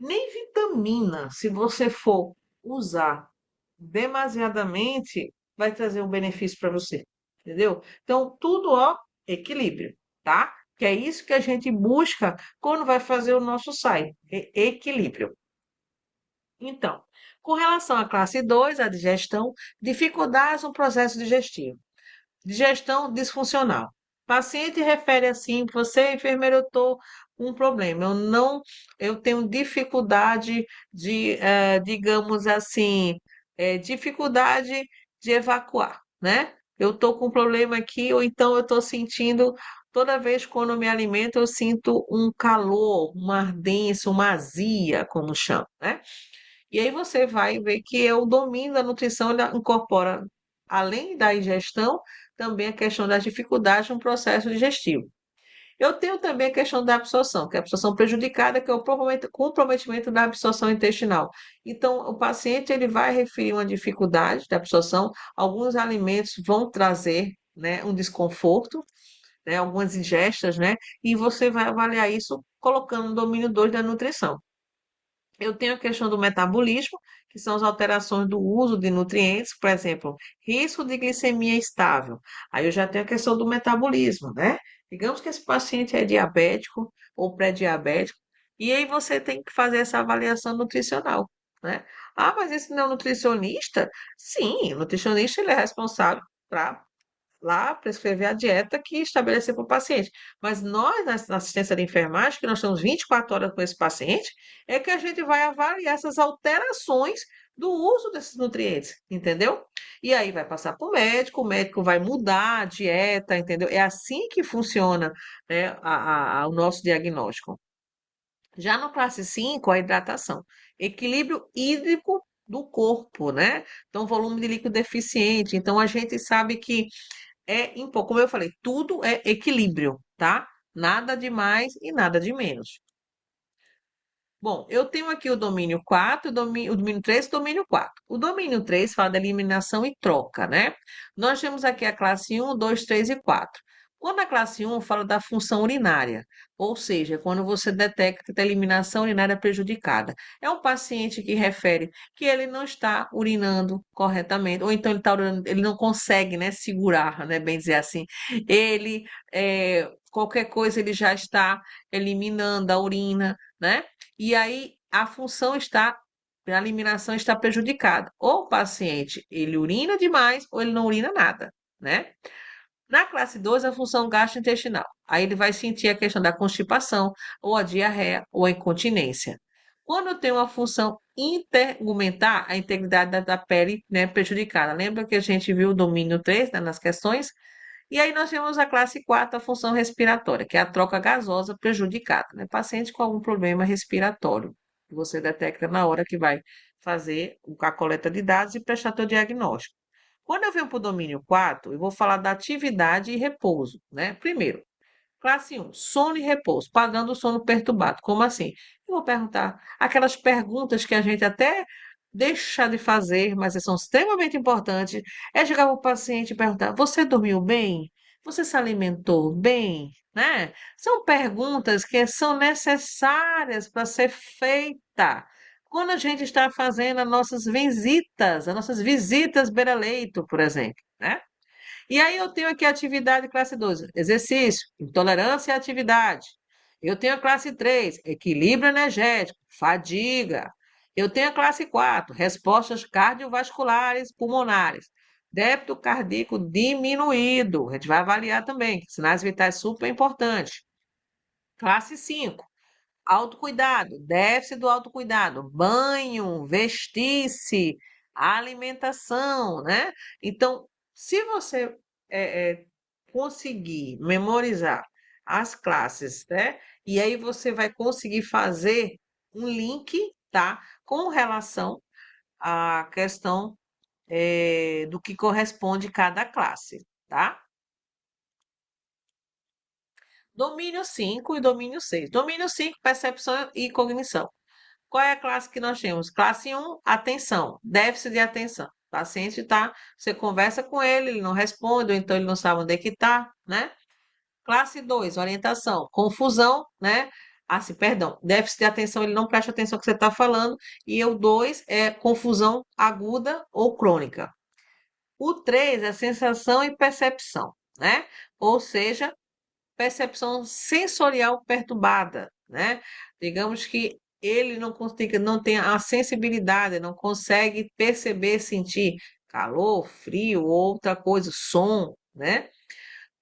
Nem vitamina, se você for usar demasiadamente, vai trazer um benefício para você, entendeu? Então, tudo, ó, equilíbrio, tá? Que é isso que a gente busca quando vai fazer o nosso site, equilíbrio. Então, com relação à classe 2, a digestão, dificuldades no processo digestivo. Digestão disfuncional. Paciente refere assim, você, enfermeiro, eu estou com um problema. Eu tenho dificuldade de, digamos assim, dificuldade de evacuar, né? Eu estou com um problema aqui, ou então eu estou sentindo, toda vez quando eu me alimento, eu sinto um calor, uma ardência, uma azia, como chama, né? E aí você vai ver que é o domínio da nutrição, ele incorpora, além da ingestão, também a questão das dificuldades no processo digestivo. Eu tenho também a questão da absorção, que é a absorção prejudicada, que é o comprometimento da absorção intestinal. Então, o paciente ele vai referir uma dificuldade da absorção, alguns alimentos vão trazer, né, um desconforto, né, algumas ingestas, né, e você vai avaliar isso colocando o domínio 2 da nutrição. Eu tenho a questão do metabolismo, que são as alterações do uso de nutrientes, por exemplo, risco de glicemia estável. Aí eu já tenho a questão do metabolismo, né? Digamos que esse paciente é diabético ou pré-diabético, e aí você tem que fazer essa avaliação nutricional, né? Ah, mas esse não é um nutricionista? Sim, o nutricionista ele é responsável para lá prescrever a dieta que estabeleceu para o paciente. Mas nós, na assistência de enfermagem, que nós estamos 24 horas com esse paciente, é que a gente vai avaliar essas alterações do uso desses nutrientes, entendeu? E aí vai passar para o médico vai mudar a dieta, entendeu? É assim que funciona, né, o nosso diagnóstico. Já no classe 5, a hidratação. Equilíbrio hídrico do corpo, né? Então, volume de líquido deficiente. Então, a gente sabe que como eu falei, tudo é equilíbrio, tá? Nada de mais e nada de menos. Bom, eu tenho aqui o domínio 4, o domínio 3 e o domínio 4. O domínio 3 fala da eliminação e troca, né? Nós temos aqui a classe 1, 2, 3 e 4. Quando a classe 1 fala da função urinária, ou seja, quando você detecta que a eliminação urinária é prejudicada. É um paciente que refere que ele não está urinando corretamente, ou então ele está urinando, ele não consegue, né, segurar, né, bem dizer assim. Ele, qualquer coisa, ele já está eliminando a urina, né? E aí a eliminação está prejudicada. Ou o paciente, ele urina demais ou ele não urina nada, né? Na classe 2, a função gastrointestinal. Aí ele vai sentir a questão da constipação, ou a diarreia, ou a incontinência. Quando tem uma função intergumentar, a integridade da pele, né, prejudicada. Lembra que a gente viu o domínio 3, né, nas questões? E aí nós temos a classe 4, a função respiratória, que é a troca gasosa prejudicada, né? Paciente com algum problema respiratório, que você detecta na hora que vai fazer a coleta de dados e prestar seu diagnóstico. Quando eu venho para o domínio 4, eu vou falar da atividade e repouso, né? Primeiro, classe 1, sono e repouso, padrão do sono perturbado. Como assim? Eu vou perguntar aquelas perguntas que a gente até deixa de fazer, mas são extremamente importantes. É chegar para o paciente e perguntar: Você dormiu bem? Você se alimentou bem? Né? São perguntas que são necessárias para ser feita quando a gente está fazendo as nossas visitas beira-leito, por exemplo, né? E aí eu tenho aqui a atividade classe 2, exercício, intolerância à atividade. Eu tenho a classe 3, equilíbrio energético, fadiga. Eu tenho a classe 4, respostas cardiovasculares pulmonares. Débito cardíaco diminuído. A gente vai avaliar também, sinais vitais super importantes. Classe 5, autocuidado, déficit do autocuidado, banho, vestir-se, alimentação, né? Então, se você conseguir memorizar as classes, né? E aí você vai conseguir fazer um link, tá? Com relação à questão do que corresponde cada classe, tá? Domínio 5 e domínio 6. Domínio 5, percepção e cognição. Qual é a classe que nós temos? Classe 1, atenção, déficit de atenção. O paciente está, você conversa com ele, ele não responde, ou então ele não sabe onde é que está, né? Classe 2, orientação, confusão, né? Ah, sim, perdão, déficit de atenção, ele não presta atenção no que você está falando, e o 2 é confusão aguda ou crônica. O 3 é sensação e percepção, né? Ou seja, percepção sensorial perturbada, né? Digamos que ele não consiga, não tem a sensibilidade, não consegue perceber, sentir calor, frio, outra coisa, som, né?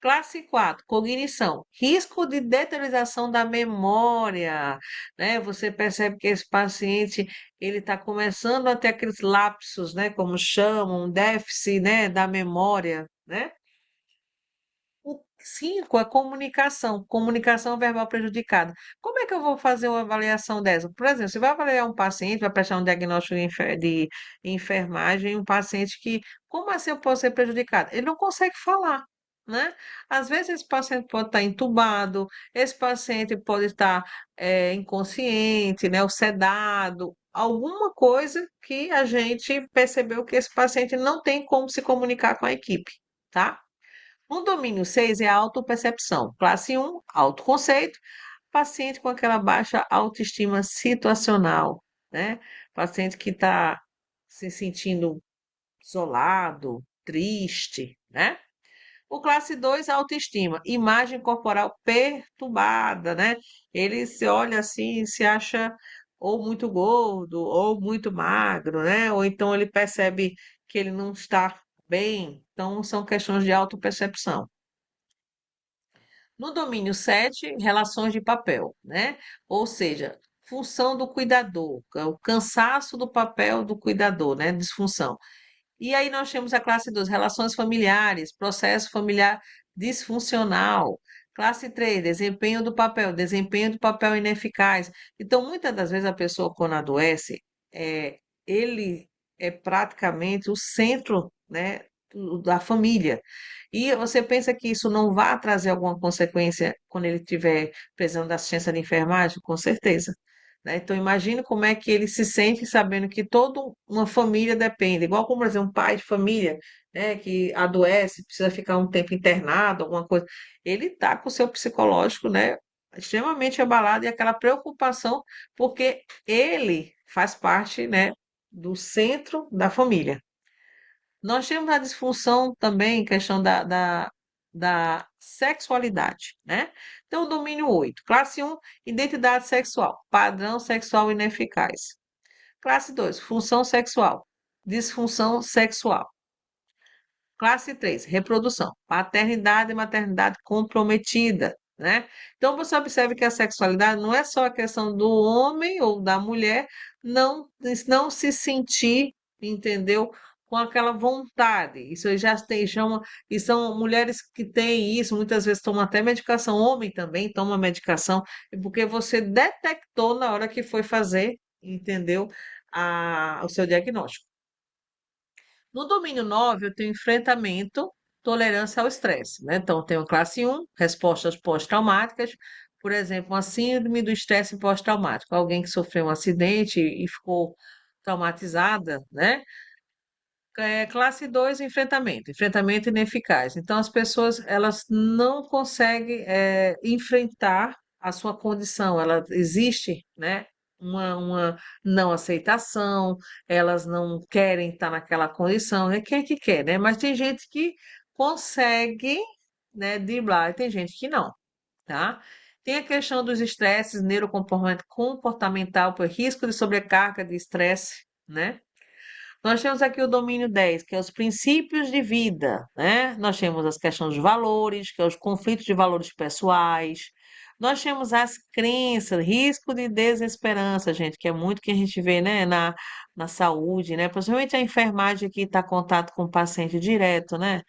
Classe 4, cognição, risco de deteriorização da memória, né? Você percebe que esse paciente ele está começando a ter aqueles lapsos, né? Como chamam, um déficit, né? Da memória, né? O 5 é comunicação, comunicação verbal prejudicada. Como é que eu vou fazer uma avaliação dessa? Por exemplo, você vai avaliar um paciente, vai prestar um diagnóstico de enfermagem, um paciente que, como assim eu posso ser prejudicado? Ele não consegue falar. né? Às vezes esse paciente pode estar entubado, esse paciente pode estar inconsciente, né, ou sedado, alguma coisa que a gente percebeu que esse paciente não tem como se comunicar com a equipe, tá? No domínio 6 é a autopercepção. Classe um, autoconceito, paciente com aquela baixa autoestima situacional, né? Paciente que está se sentindo isolado, triste, né? O classe 2, autoestima, imagem corporal perturbada, né? Ele se olha assim e se acha ou muito gordo ou muito magro, né? Ou então ele percebe que ele não está bem. Então, são questões de autopercepção. No domínio 7, relações de papel, né? Ou seja, função do cuidador, o cansaço do papel do cuidador, né? Disfunção. E aí nós temos a classe 2, relações familiares, processo familiar disfuncional. Classe 3, desempenho do papel ineficaz. Então, muitas das vezes a pessoa, quando adoece, ele é praticamente o centro, né, da família. E você pensa que isso não vai trazer alguma consequência quando ele estiver precisando da assistência de enfermagem? Com certeza. Né? Então, imagine como é que ele se sente sabendo que toda uma família depende, igual como, por exemplo, um pai de família, né, que adoece, precisa ficar um tempo internado, alguma coisa. Ele está com o seu psicológico, né, extremamente abalado e aquela preocupação, porque ele faz parte, né, do centro da família. Nós temos a disfunção também, questão da sexualidade, né? Então, domínio 8. Classe um, identidade sexual, padrão sexual ineficaz. Classe 2, função sexual, disfunção sexual. Classe 3, reprodução, paternidade e maternidade comprometida, né? Então você observa que a sexualidade não é só a questão do homem ou da mulher não se sentir, entendeu? Com aquela vontade. Isso aí já tem, chama, e são mulheres que têm isso, muitas vezes tomam até medicação, homem também toma medicação, porque você detectou na hora que foi fazer, entendeu? O seu diagnóstico. No domínio 9, eu tenho enfrentamento, tolerância ao estresse, né? Então, eu tenho classe um, respostas pós-traumáticas, por exemplo, uma síndrome do estresse pós-traumático, alguém que sofreu um acidente e ficou traumatizada, né? Classe 2, enfrentamento ineficaz. Então, as pessoas, elas não conseguem enfrentar a sua condição, ela existe, né? Uma não aceitação, elas não querem estar naquela condição, é quem é que quer, né? Mas tem gente que consegue, né, driblar, e tem gente que não, tá? Tem a questão dos estresses neurocomportamental por risco de sobrecarga de estresse, né? Nós temos aqui o domínio 10, que é os princípios de vida, né? Nós temos as questões de valores, que é os conflitos de valores pessoais. Nós temos as crenças, risco de desesperança, gente, que é muito que a gente vê, né, na saúde, né? Principalmente a enfermagem que está em contato com o paciente direto, né?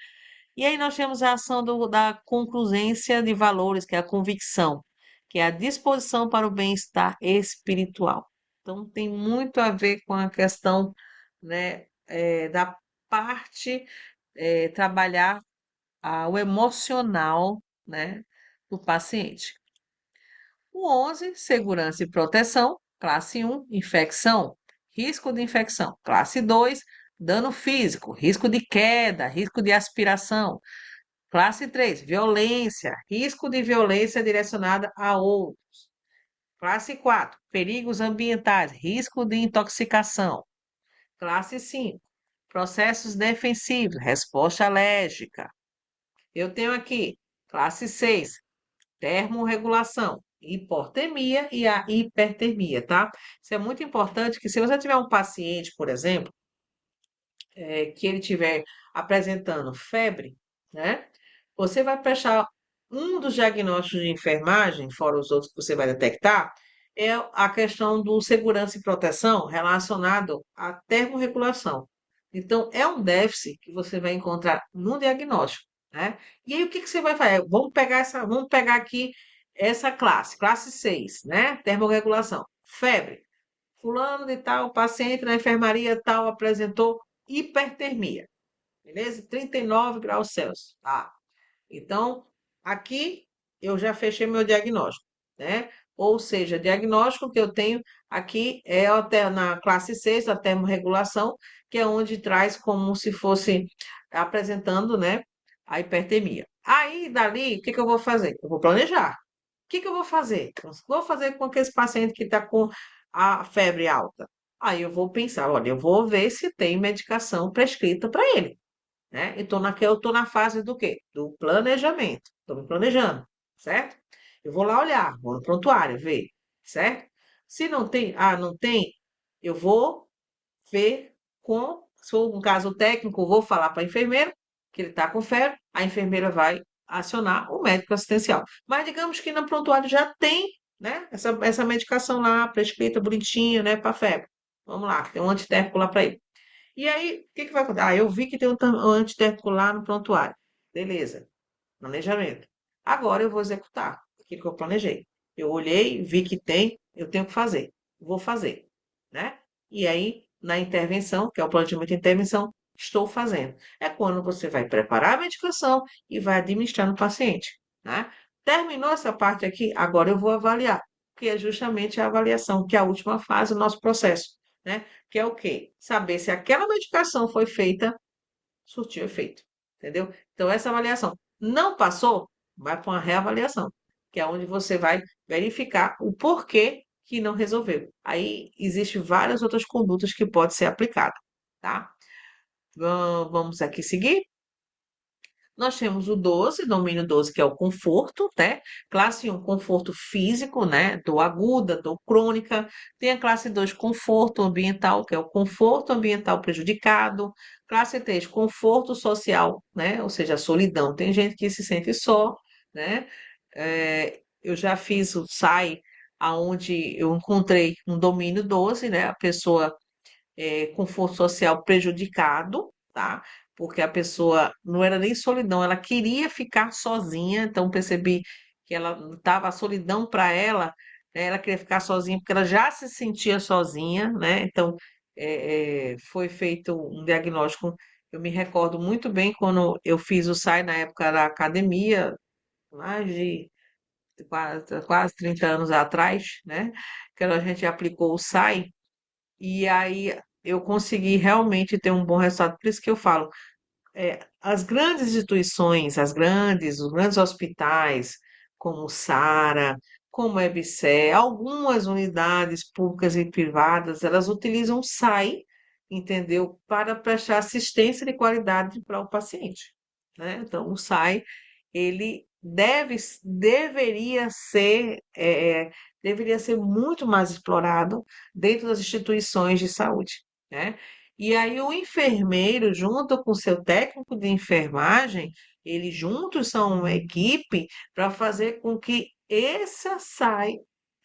E aí nós temos a ação da conclusência de valores, que é a convicção, que é a disposição para o bem-estar espiritual. Então, tem muito a ver com a questão, né, da parte, trabalhar o emocional, né, do paciente. O 11, segurança e proteção. Classe um, infecção, risco de infecção. Classe 2, dano físico, risco de queda, risco de aspiração. Classe 3, violência, risco de violência direcionada a outro. Classe 4, perigos ambientais, risco de intoxicação. Classe 5, processos defensivos, resposta alérgica. Eu tenho aqui, classe 6, termorregulação, hipotermia e a hipertermia, tá? Isso é muito importante que se você tiver um paciente, por exemplo, que ele tiver apresentando febre, né? Você vai prestar um dos diagnósticos de enfermagem, fora os outros que você vai detectar, é a questão do segurança e proteção relacionado à termorregulação. Então, é um déficit que você vai encontrar no diagnóstico, né? E aí, o que que você vai fazer? Vamos pegar aqui essa classe 6, né? Termorregulação. Febre. Fulano de tal, paciente na enfermaria tal apresentou hipertermia, beleza? 39 graus Celsius. Tá. Então, aqui eu já fechei meu diagnóstico, né? Ou seja, diagnóstico que eu tenho aqui é na classe 6, a termorregulação, que é onde traz como se fosse apresentando, né, a hipertemia. Aí, dali, o que que eu vou fazer? Eu vou planejar. O que que eu vou fazer? Vou fazer com aquele paciente que está com a febre alta. Aí eu vou pensar, olha, eu vou ver se tem medicação prescrita para ele, né? Eu tô na fase do quê? Do planejamento. Estou me planejando, certo? Eu vou lá olhar, vou no prontuário ver, certo? Se não tem, não tem, eu vou ver se for um caso técnico, eu vou falar para a enfermeira que ele está com febre, a enfermeira vai acionar o médico assistencial. Mas digamos que no prontuário já tem, né, essa medicação lá prescrita bonitinha, né, para febre. Vamos lá, tem um antitérmico lá para ele. E aí, o que que vai acontecer? Eu vi que tem um antitérmico lá no prontuário. Beleza, planejamento. Agora eu vou executar aquilo que eu planejei. Eu olhei, vi que tem, eu tenho que fazer. Vou fazer, né? E aí, na intervenção, que é o planejamento de intervenção, estou fazendo. É quando você vai preparar a medicação e vai administrar no paciente, né? Terminou essa parte aqui, agora eu vou avaliar, que é justamente a avaliação, que é a última fase do nosso processo, né? Que é o quê? Saber se aquela medicação foi feita, surtiu efeito, entendeu? Então, essa avaliação não passou, vai para uma reavaliação, que é onde você vai verificar o porquê que não resolveu. Aí, existem várias outras condutas que podem ser aplicadas, tá? Vamos aqui seguir. Nós temos o 12, domínio 12, que é o conforto, né? Classe 1, conforto físico, né? Dor aguda, dor crônica. Tem a classe 2, conforto ambiental, que é o conforto ambiental prejudicado. Classe 3, conforto social, né? Ou seja, a solidão. Tem gente que se sente só, né? Eu já fiz o SAI, aonde eu encontrei um domínio 12, né? A pessoa conforto social prejudicado, tá? Porque a pessoa não era nem solidão, ela queria ficar sozinha, então percebi que ela estava a solidão para ela, né? Ela queria ficar sozinha porque ela já se sentia sozinha, né? Então foi feito um diagnóstico. Eu me recordo muito bem quando eu fiz o SAI na época da academia, mais de quase 30 anos atrás, né? Que a gente aplicou o SAI. E aí eu consegui realmente ter um bom resultado. Por isso que eu falo, as grandes instituições, os grandes hospitais, como o SARA, como a EBSER, algumas unidades públicas e privadas, elas utilizam o SAI, entendeu, para prestar assistência de qualidade para o paciente, né? Então, o SAI, ele deveria ser muito mais explorado dentro das instituições de saúde, né? E aí o enfermeiro, junto com o seu técnico de enfermagem, eles juntos são uma equipe para fazer com que essa SAI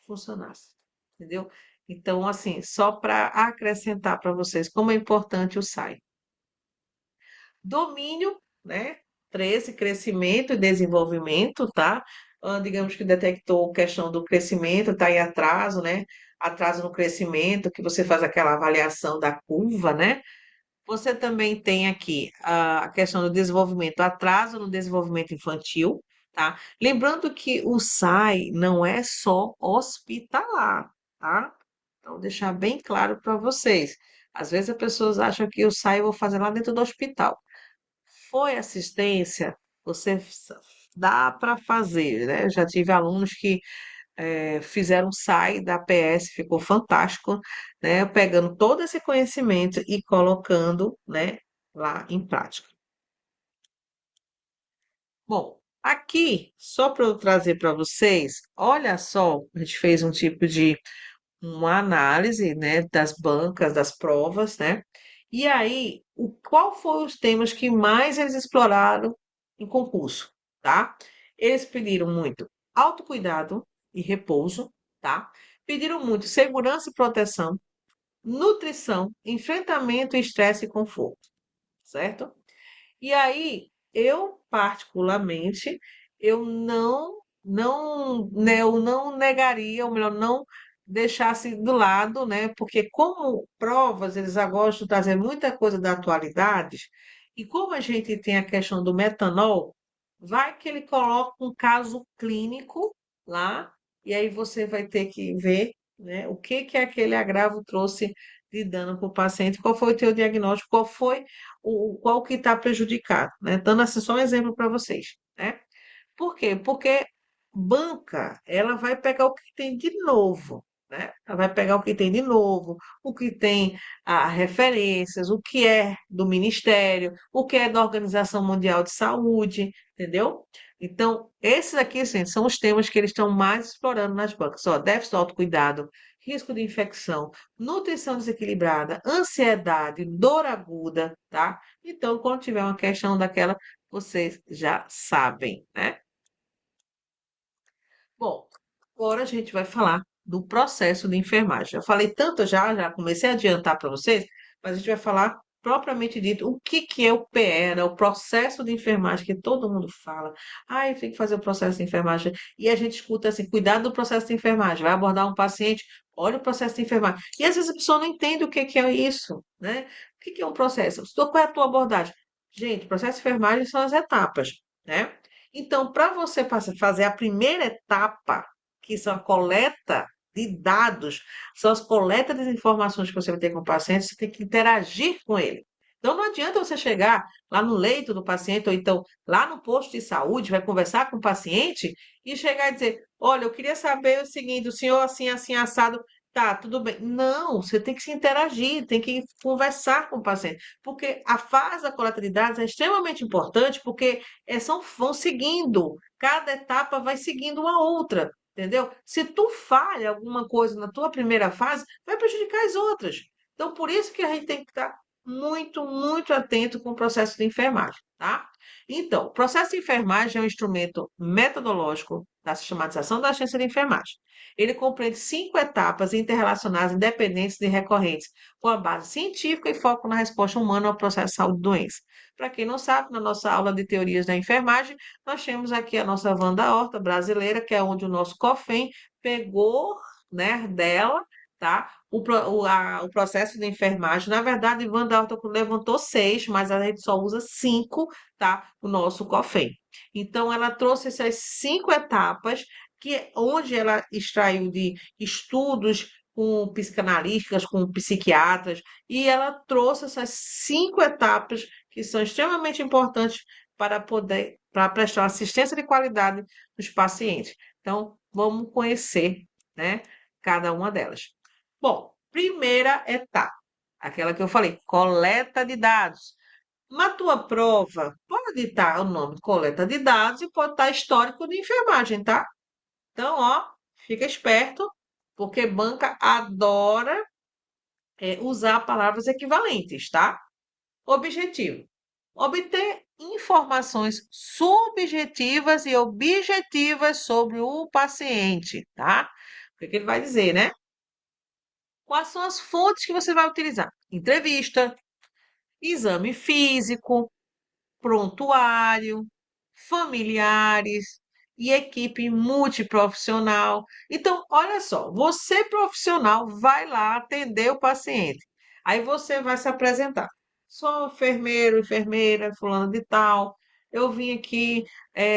funcionasse, entendeu? Então, assim, só para acrescentar para vocês como é importante o SAI. Domínio, né? 13, crescimento e desenvolvimento, tá? Digamos que detectou questão do crescimento, está em atraso, né? Atraso no crescimento, que você faz aquela avaliação da curva, né? Você também tem aqui a questão do desenvolvimento, atraso no desenvolvimento infantil, tá? Lembrando que o SAI não é só hospitalar, tá? Então, deixar bem claro para vocês. Às vezes as pessoas acham que o SAI eu vou fazer lá dentro do hospital. Foi assistência, dá para fazer, né? Eu já tive alunos que fizeram um SAI da PS, ficou fantástico, né? Pegando todo esse conhecimento e colocando, né, lá em prática. Bom, aqui, só para eu trazer para vocês, olha só, a gente fez um tipo de uma análise, né, das bancas, das provas, né? E aí, qual foram os temas que mais eles exploraram em concurso, tá? Eles pediram muito autocuidado e repouso, tá? Pediram muito segurança e proteção, nutrição, enfrentamento, estresse e conforto, certo? E aí, eu particularmente, eu não negaria, ou melhor, não deixasse do lado, né? Porque como provas, eles já gostam de trazer muita coisa da atualidade, e como a gente tem a questão do metanol, Vai que ele coloca um caso clínico lá, e aí você vai ter que ver, né, o que que aquele agravo trouxe de dano para o paciente, qual foi o teu diagnóstico, qual foi qual que está prejudicado, né? Dando assim só um exemplo para vocês, né? Por quê? Porque banca, ela vai pegar o que tem de novo, né? Ela vai pegar o que tem de novo, o que tem referências, o que é do Ministério, o que é da Organização Mundial de Saúde, entendeu? Então, esses aqui, gente, são os temas que eles estão mais explorando nas bancas. Ó, déficit do autocuidado, risco de infecção, nutrição desequilibrada, ansiedade, dor aguda, tá? Então, quando tiver uma questão daquela, vocês já sabem, né? Bom, agora a gente vai falar do processo de enfermagem. Eu falei tanto já comecei a adiantar para vocês, mas a gente vai falar propriamente dito o que que é o PERA, o processo de enfermagem, que todo mundo fala. Ah, eu tenho que fazer o processo de enfermagem. E a gente escuta assim, cuidado do processo de enfermagem. Vai abordar um paciente, olha o processo de enfermagem. E às vezes a pessoa não entende o que que é isso, né? O que que é um processo? Qual é a tua abordagem? Gente, processo de enfermagem são as etapas, né? Então, para você fazer a primeira etapa, que são a coleta de dados, são as coletas de informações que você vai ter com o paciente, você tem que interagir com ele. Então, não adianta você chegar lá no leito do paciente, ou então lá no posto de saúde, vai conversar com o paciente e chegar e dizer: Olha, eu queria saber o seguinte, o senhor assim, assim, assado, tá, tudo bem. Não, você tem que se interagir, tem que conversar com o paciente, porque a fase da coleta de dados é extremamente importante, porque vão seguindo, cada etapa vai seguindo uma outra, entendeu? Se tu falha alguma coisa na tua primeira fase, vai prejudicar as outras. Então, por isso que a gente tem que estar muito, muito atento com o processo de enfermagem, tá? Então, o processo de enfermagem é um instrumento metodológico da sistematização da ciência de enfermagem. Ele compreende 5 etapas interrelacionadas, independentes e recorrentes, com a base científica e foco na resposta humana ao processo de saúde e doença. Para quem não sabe, na nossa aula de teorias da enfermagem, nós temos aqui a nossa Wanda Horta brasileira, que é onde o nosso COFEM pegou, né, dela, tá? O processo de enfermagem. Na verdade, Wanda Horta levantou 6, mas a gente só usa 5, tá? O nosso COFEM. Então, ela trouxe essas 5 etapas, onde ela extraiu de estudos com psicanalísticas, com psiquiatras, e ela trouxe essas 5 etapas que são extremamente importantes para prestar assistência de qualidade dos pacientes. Então, vamos conhecer, né, cada uma delas. Bom, primeira etapa, aquela que eu falei, coleta de dados. Na tua prova, pode estar o nome coleta de dados e pode estar histórico de enfermagem, tá? Então, ó, fica esperto, porque banca adora usar palavras equivalentes, tá? Objetivo: obter informações subjetivas e objetivas sobre o paciente, tá? O que que ele vai dizer, né? Quais são as fontes que você vai utilizar? Entrevista, exame físico, prontuário, familiares e equipe multiprofissional. Então, olha só, você profissional vai lá atender o paciente. Aí você vai se apresentar. Sou enfermeiro, enfermeira, fulano de tal. Eu vim aqui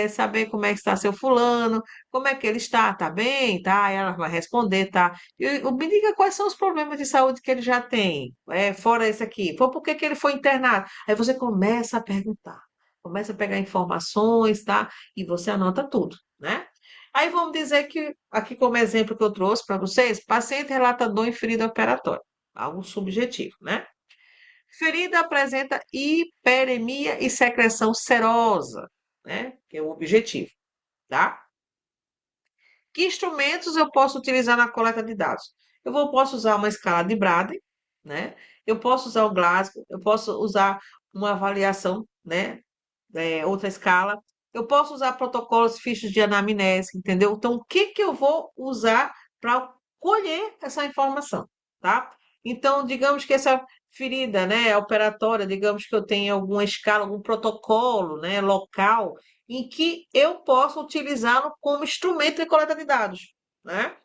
saber como é que está seu fulano, como é que ele está, tá bem, tá? Aí ela vai responder, tá? Me diga quais são os problemas de saúde que ele já tem, fora esse aqui. Por que que ele foi internado? Aí você começa a perguntar. Começa a pegar informações, tá? E você anota tudo, né? Aí vamos dizer que, aqui como exemplo que eu trouxe para vocês, paciente relata dor em ferida operatória, algo subjetivo, né? Ferida apresenta hiperemia e secreção serosa, né? Que é o objetivo, tá? Que instrumentos eu posso utilizar na coleta de dados? Posso usar uma escala de Braden, né? Eu posso usar o Glasgow, eu posso usar uma avaliação, né? Outra escala. Eu posso usar protocolos, fichas de anamnese, entendeu? Então, o que que eu vou usar para colher essa informação, tá? Então, digamos que essa ferida, né, operatória, digamos que eu tenha alguma escala, algum protocolo, né, local, em que eu possa utilizá-lo como instrumento de coleta de dados, né?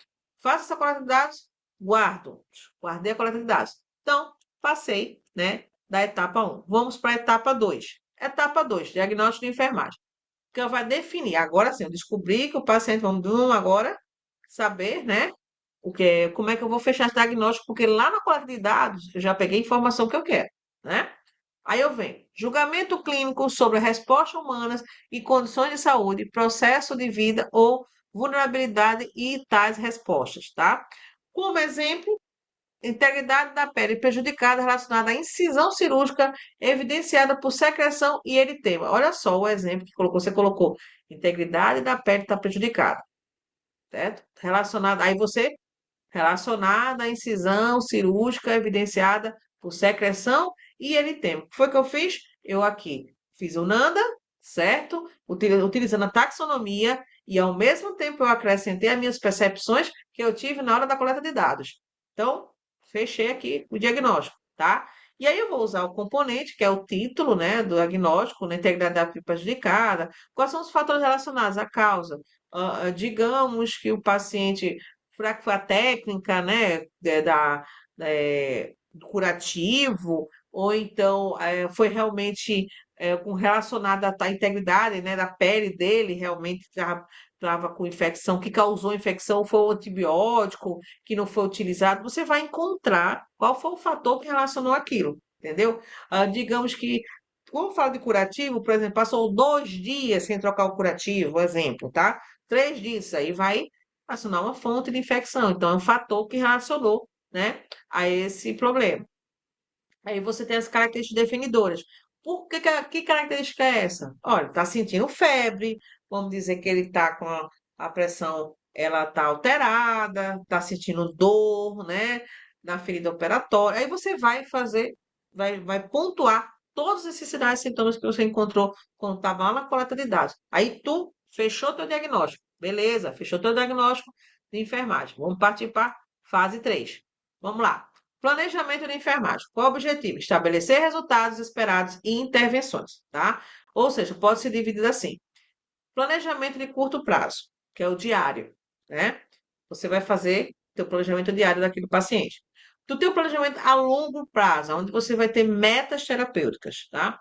Faço essa coleta de dados, guardo, guardei a coleta de dados. Então, passei, né, da etapa 1. Vamos para a etapa 2. Etapa 2, diagnóstico de enfermagem. que vai definir. Agora sim, eu descobri que o paciente, vamos agora saber, né? Como é que eu vou fechar esse diagnóstico, porque lá na coleta de dados eu já peguei a informação que eu quero, né? Aí eu venho, julgamento clínico sobre respostas humanas e condições de saúde, processo de vida ou vulnerabilidade e tais respostas, tá? Como exemplo, integridade da pele prejudicada relacionada à incisão cirúrgica evidenciada por secreção e eritema. Olha só o exemplo que colocou. Você colocou integridade da pele está prejudicada, certo? Relacionada, aí você relacionada à incisão cirúrgica evidenciada por secreção e eritema. O que foi que eu fiz? Eu aqui fiz o NANDA, certo? Utilizando a taxonomia e ao mesmo tempo eu acrescentei as minhas percepções que eu tive na hora da coleta de dados. Então, fechei aqui o diagnóstico, tá? E aí eu vou usar o componente, que é o título, né, do diagnóstico, na integridade da pele prejudicada, quais são os fatores relacionados à causa. Digamos que o paciente será que foi a técnica, né, do curativo, ou então foi realmente relacionada à integridade, né, da pele dele, realmente estava com infecção, que causou infecção foi o antibiótico que não foi utilizado. Você vai encontrar qual foi o fator que relacionou aquilo, entendeu? Digamos que, quando fala de curativo, por exemplo, passou 2 dias sem trocar o curativo, exemplo, tá? 3 dias, aí vai acionar uma fonte de infecção. Então, é um fator que relacionou, né, a esse problema. Aí você tem as características definidoras. Que característica é essa? Olha, está sentindo febre, vamos dizer que ele está com a pressão, ela está alterada, está sentindo dor, né, na ferida operatória. Aí você vai fazer, vai pontuar todos esses sinais e sintomas que você encontrou quando estava lá na coleta de dados. Aí tu fechou teu diagnóstico. Beleza, fechou teu diagnóstico de enfermagem. Vamos partir para fase 3. Vamos lá. Planejamento de enfermagem. Qual o objetivo? Estabelecer resultados esperados e intervenções, tá? Ou seja, pode ser dividido assim. Planejamento de curto prazo, que é o diário, né? Você vai fazer seu planejamento diário daquele paciente. Tu tem o planejamento a longo prazo, onde você vai ter metas terapêuticas, tá?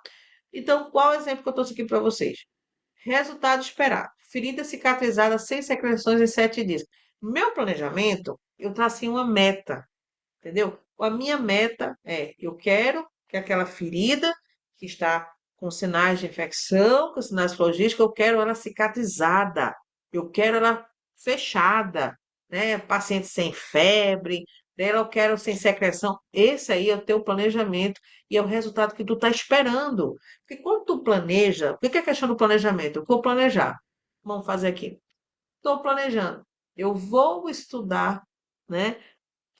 Então, qual é o exemplo que eu trouxe aqui para vocês? Resultado esperado. Ferida cicatrizada sem secreções em 7 dias. Meu planejamento, eu tracei uma meta. Entendeu? A minha meta é, eu quero que aquela ferida que está com sinais de infecção, com sinais logísticos, eu quero ela cicatrizada, eu quero ela fechada, né? Paciente sem febre, eu quero sem secreção. Esse aí é o teu planejamento e é o resultado que tu está esperando. Porque quando tu planeja, o que é a questão do planejamento? Eu vou planejar. Vamos fazer aqui. Estou planejando. Eu vou estudar, né?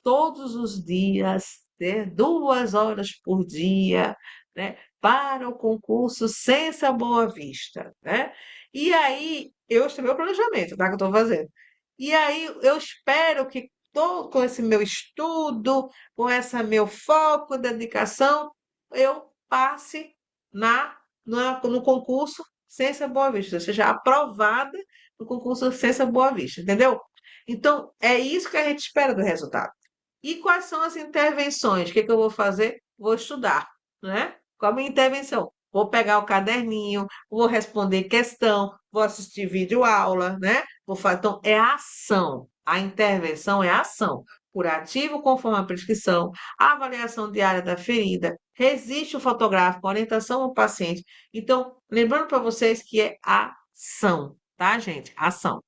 Todos os dias, né, 2 horas por dia, né, para o concurso Ciência Boa Vista, né? E aí, esse é meu planejamento, tá, que eu estou fazendo. E aí, eu espero que todo, com esse meu estudo, com esse meu foco, dedicação, eu passe no concurso Ciência Boa Vista, seja aprovada no concurso Ciência Boa Vista, entendeu? Então, é isso que a gente espera do resultado. E quais são as intervenções? O que que eu vou fazer? Vou estudar, né? Qual a minha intervenção? Vou pegar o caderninho, vou responder questão, vou assistir vídeo aula, né? Vou fazer. Então, é ação. A intervenção é ação. Curativo conforme a prescrição, avaliação diária da ferida, registro fotográfico, orientação ao paciente. Então, lembrando para vocês que é ação, tá, gente? Ação.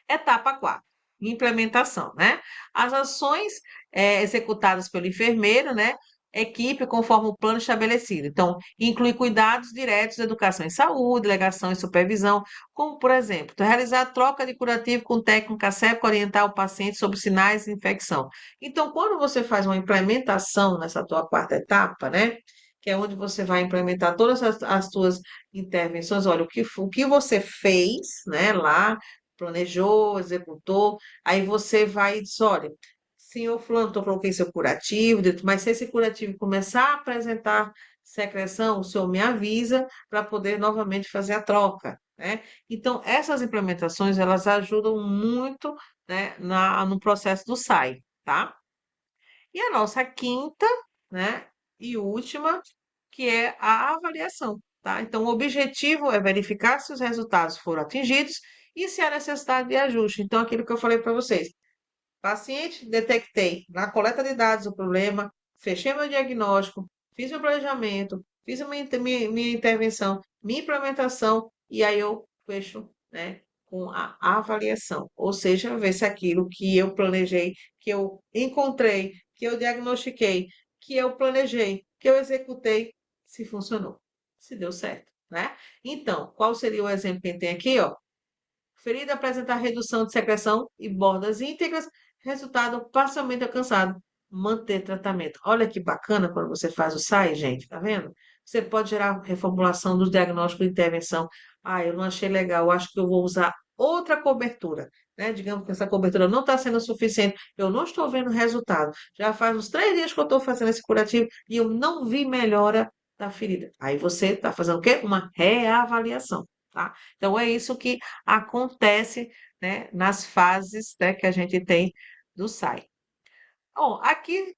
Etapa 4, implementação, né? As ações executadas pelo enfermeiro, né? Equipe conforme o plano estabelecido. Então, inclui cuidados diretos, educação em saúde, delegação e supervisão, como, por exemplo, realizar troca de curativo com técnica asséptica, orientar o paciente sobre sinais de infecção. Então, quando você faz uma implementação nessa tua quarta etapa, né? Que é onde você vai implementar todas as tuas intervenções, olha, o que você fez, né, lá, planejou, executou, aí você vai e diz, olha, senhor fulano, eu coloquei seu curativo, mas se esse curativo começar a apresentar secreção, o senhor me avisa para poder novamente fazer a troca, né? Então, essas implementações, elas ajudam muito, né, no processo do SAI, tá? E a nossa quinta, né, e última, que é a avaliação. tá? Então, o objetivo é verificar se os resultados foram atingidos e se há necessidade de ajuste. Então, aquilo que eu falei para vocês. Paciente, detectei na coleta de dados o problema, fechei meu diagnóstico, fiz meu planejamento, fiz a minha intervenção, minha implementação, e aí eu fecho, né, com a avaliação. Ou seja, ver se aquilo que eu planejei, que eu encontrei, que eu diagnostiquei, que eu planejei, que eu executei, se funcionou, se deu certo, né? Então, qual seria o exemplo que tem aqui, ó? Ferida apresentar redução de secreção e bordas íntegras, resultado parcialmente alcançado. Manter tratamento. Olha que bacana quando você faz o SAI, gente, tá vendo? Você pode gerar reformulação dos diagnósticos de intervenção. Ah, eu não achei legal, eu acho que eu vou usar outra cobertura, né? Digamos que essa cobertura não está sendo suficiente, eu não estou vendo resultado. Já faz uns 3 dias que eu estou fazendo esse curativo e eu não vi melhora da ferida. Aí você está fazendo o quê? Uma reavaliação, tá? Então é isso que acontece, né, nas fases, né, que a gente tem do SAI. Bom, aqui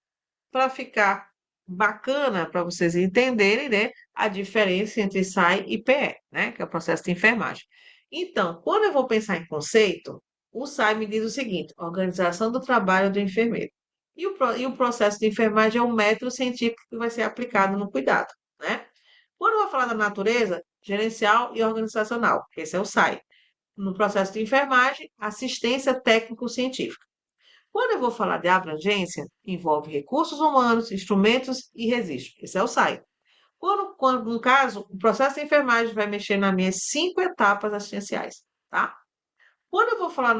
para ficar bacana para vocês entenderem, né, a diferença entre SAI e PE, né, que é o processo de enfermagem. Então, quando eu vou pensar em conceito, o SAI me diz o seguinte: organização do trabalho do enfermeiro. E o processo de enfermagem é um método científico que vai ser aplicado no cuidado, né? Quando eu vou falar da natureza, gerencial e organizacional, que esse é o SAI. No processo de enfermagem, assistência técnico-científica. Quando eu vou falar de abrangência, envolve recursos humanos, instrumentos e registro. Esse é o SAI. No caso, o processo de enfermagem vai mexer nas minhas 5 etapas assistenciais, tá? Quando eu vou falar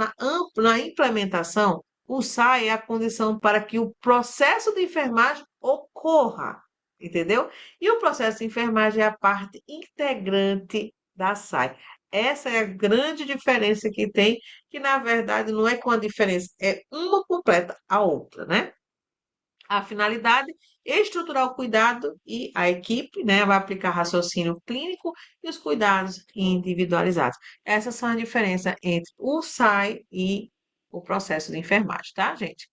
na implementação, o SAI é a condição para que o processo de enfermagem ocorra, entendeu? E o processo de enfermagem é a parte integrante da SAI. Essa é a grande diferença que tem, que na verdade não é com a diferença, é uma completa a outra, né? A finalidade é estruturar o cuidado e a equipe, né, vai aplicar raciocínio clínico e os cuidados individualizados. Essas são as diferenças entre o SAI e o processo de enfermagem, tá, gente?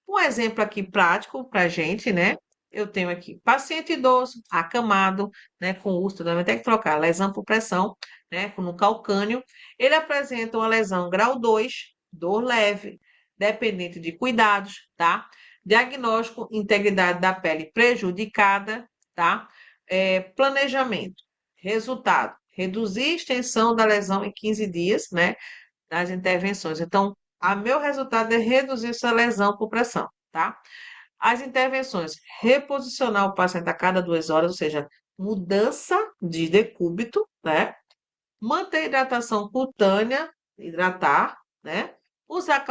Um exemplo aqui prático para a gente, né? Eu tenho aqui paciente idoso, acamado, né, com úlcera, também tem que trocar lesão por pressão, né, no calcânio. Ele apresenta uma lesão grau 2, dor leve, dependente de cuidados, tá? Diagnóstico, integridade da pele prejudicada, tá? Planejamento, resultado, reduzir a extensão da lesão em 15 dias, né, das intervenções. Então, a meu resultado é reduzir essa lesão por pressão, tá? As intervenções, reposicionar o paciente a cada 2 horas, ou seja, mudança de decúbito, né? Manter hidratação cutânea, hidratar, né? Usar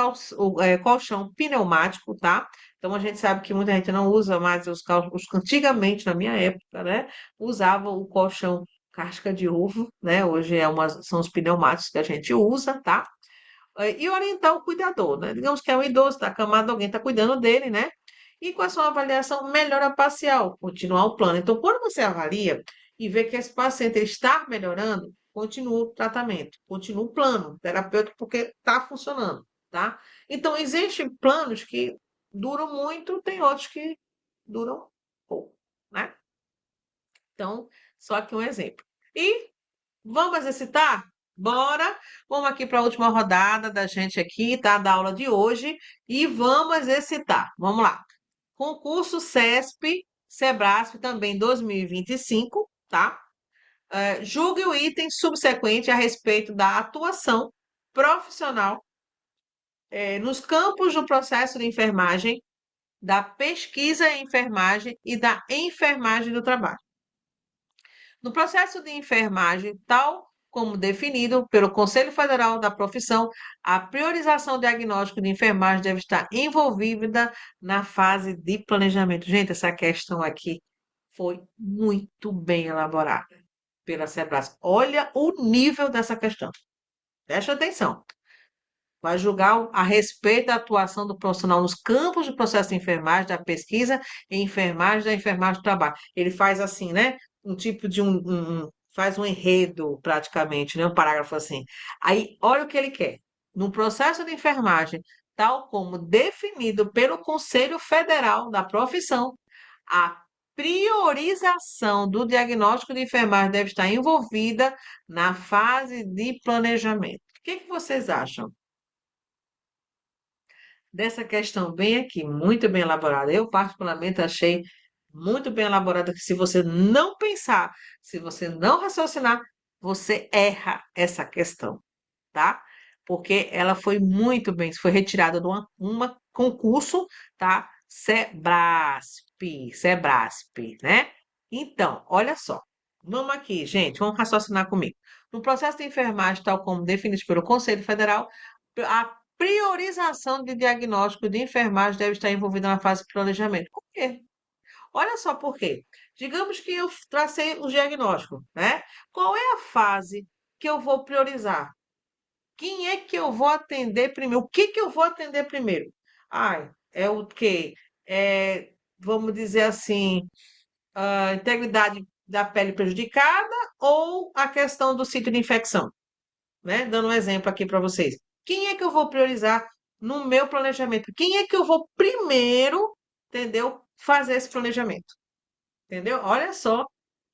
colchão pneumático, tá? Então a gente sabe que muita gente não usa mais os colchões, antigamente, na minha época, né? Usava o colchão casca de ovo, né? Hoje são os pneumáticos que a gente usa, tá? E orientar o cuidador, né? Digamos que é um idoso, está acamado, alguém está cuidando dele, né? E com a sua avaliação, melhora parcial, continuar o plano. Então, quando você avalia e vê que esse paciente está melhorando, continua o tratamento, continua o plano terapêutico, porque está funcionando, tá? Então, existem planos que duram muito, tem outros que duram pouco, né? Então, só aqui um exemplo. E vamos exercitar? Bora! Vamos aqui para a última rodada da gente aqui, tá? Da aula de hoje. E vamos exercitar. Vamos lá. Concurso CESP, Sebrasp, também 2025, tá? Julgue o item subsequente a respeito da atuação profissional nos campos do processo de enfermagem, da pesquisa em enfermagem e da enfermagem do trabalho. No processo de enfermagem, tal como definido pelo Conselho Federal da Profissão, a priorização diagnóstica de enfermagem deve estar envolvida na fase de planejamento. Gente, essa questão aqui foi muito bem elaborada pela Sebrasp. Olha o nível dessa questão. Preste atenção. Vai julgar a respeito da atuação do profissional nos campos do processo de enfermagem, da pesquisa em enfermagem, da enfermagem do trabalho. Ele faz assim, né? Um tipo de faz um enredo praticamente, né? Um parágrafo assim. Aí, olha o que ele quer. No processo de enfermagem, tal como definido pelo Conselho Federal da Profissão, a priorização do diagnóstico de enfermagem deve estar envolvida na fase de planejamento. O que que vocês acham dessa questão bem aqui, muito bem elaborada? Eu, particularmente, achei muito bem elaborada, que se você não pensar, se você não raciocinar, você erra essa questão, tá? Porque ela foi muito bem, foi retirada de uma concurso, tá? Sebrasp, né? Então, olha só. Vamos aqui, gente, vamos raciocinar comigo. No processo de enfermagem, tal como definido pelo Conselho Federal, a priorização de diagnóstico de enfermagem deve estar envolvida na fase de planejamento. Por quê? Olha só por quê. Digamos que eu tracei o diagnóstico, né? Qual é a fase que eu vou priorizar? Quem é que eu vou atender primeiro? O que que eu vou atender primeiro? Ai, é o quê? É, vamos dizer assim, a integridade da pele prejudicada ou a questão do sítio de infecção, né? Dando um exemplo aqui para vocês. Quem é que eu vou priorizar no meu planejamento? Quem é que eu vou primeiro, entendeu? Fazer esse planejamento. Entendeu? Olha só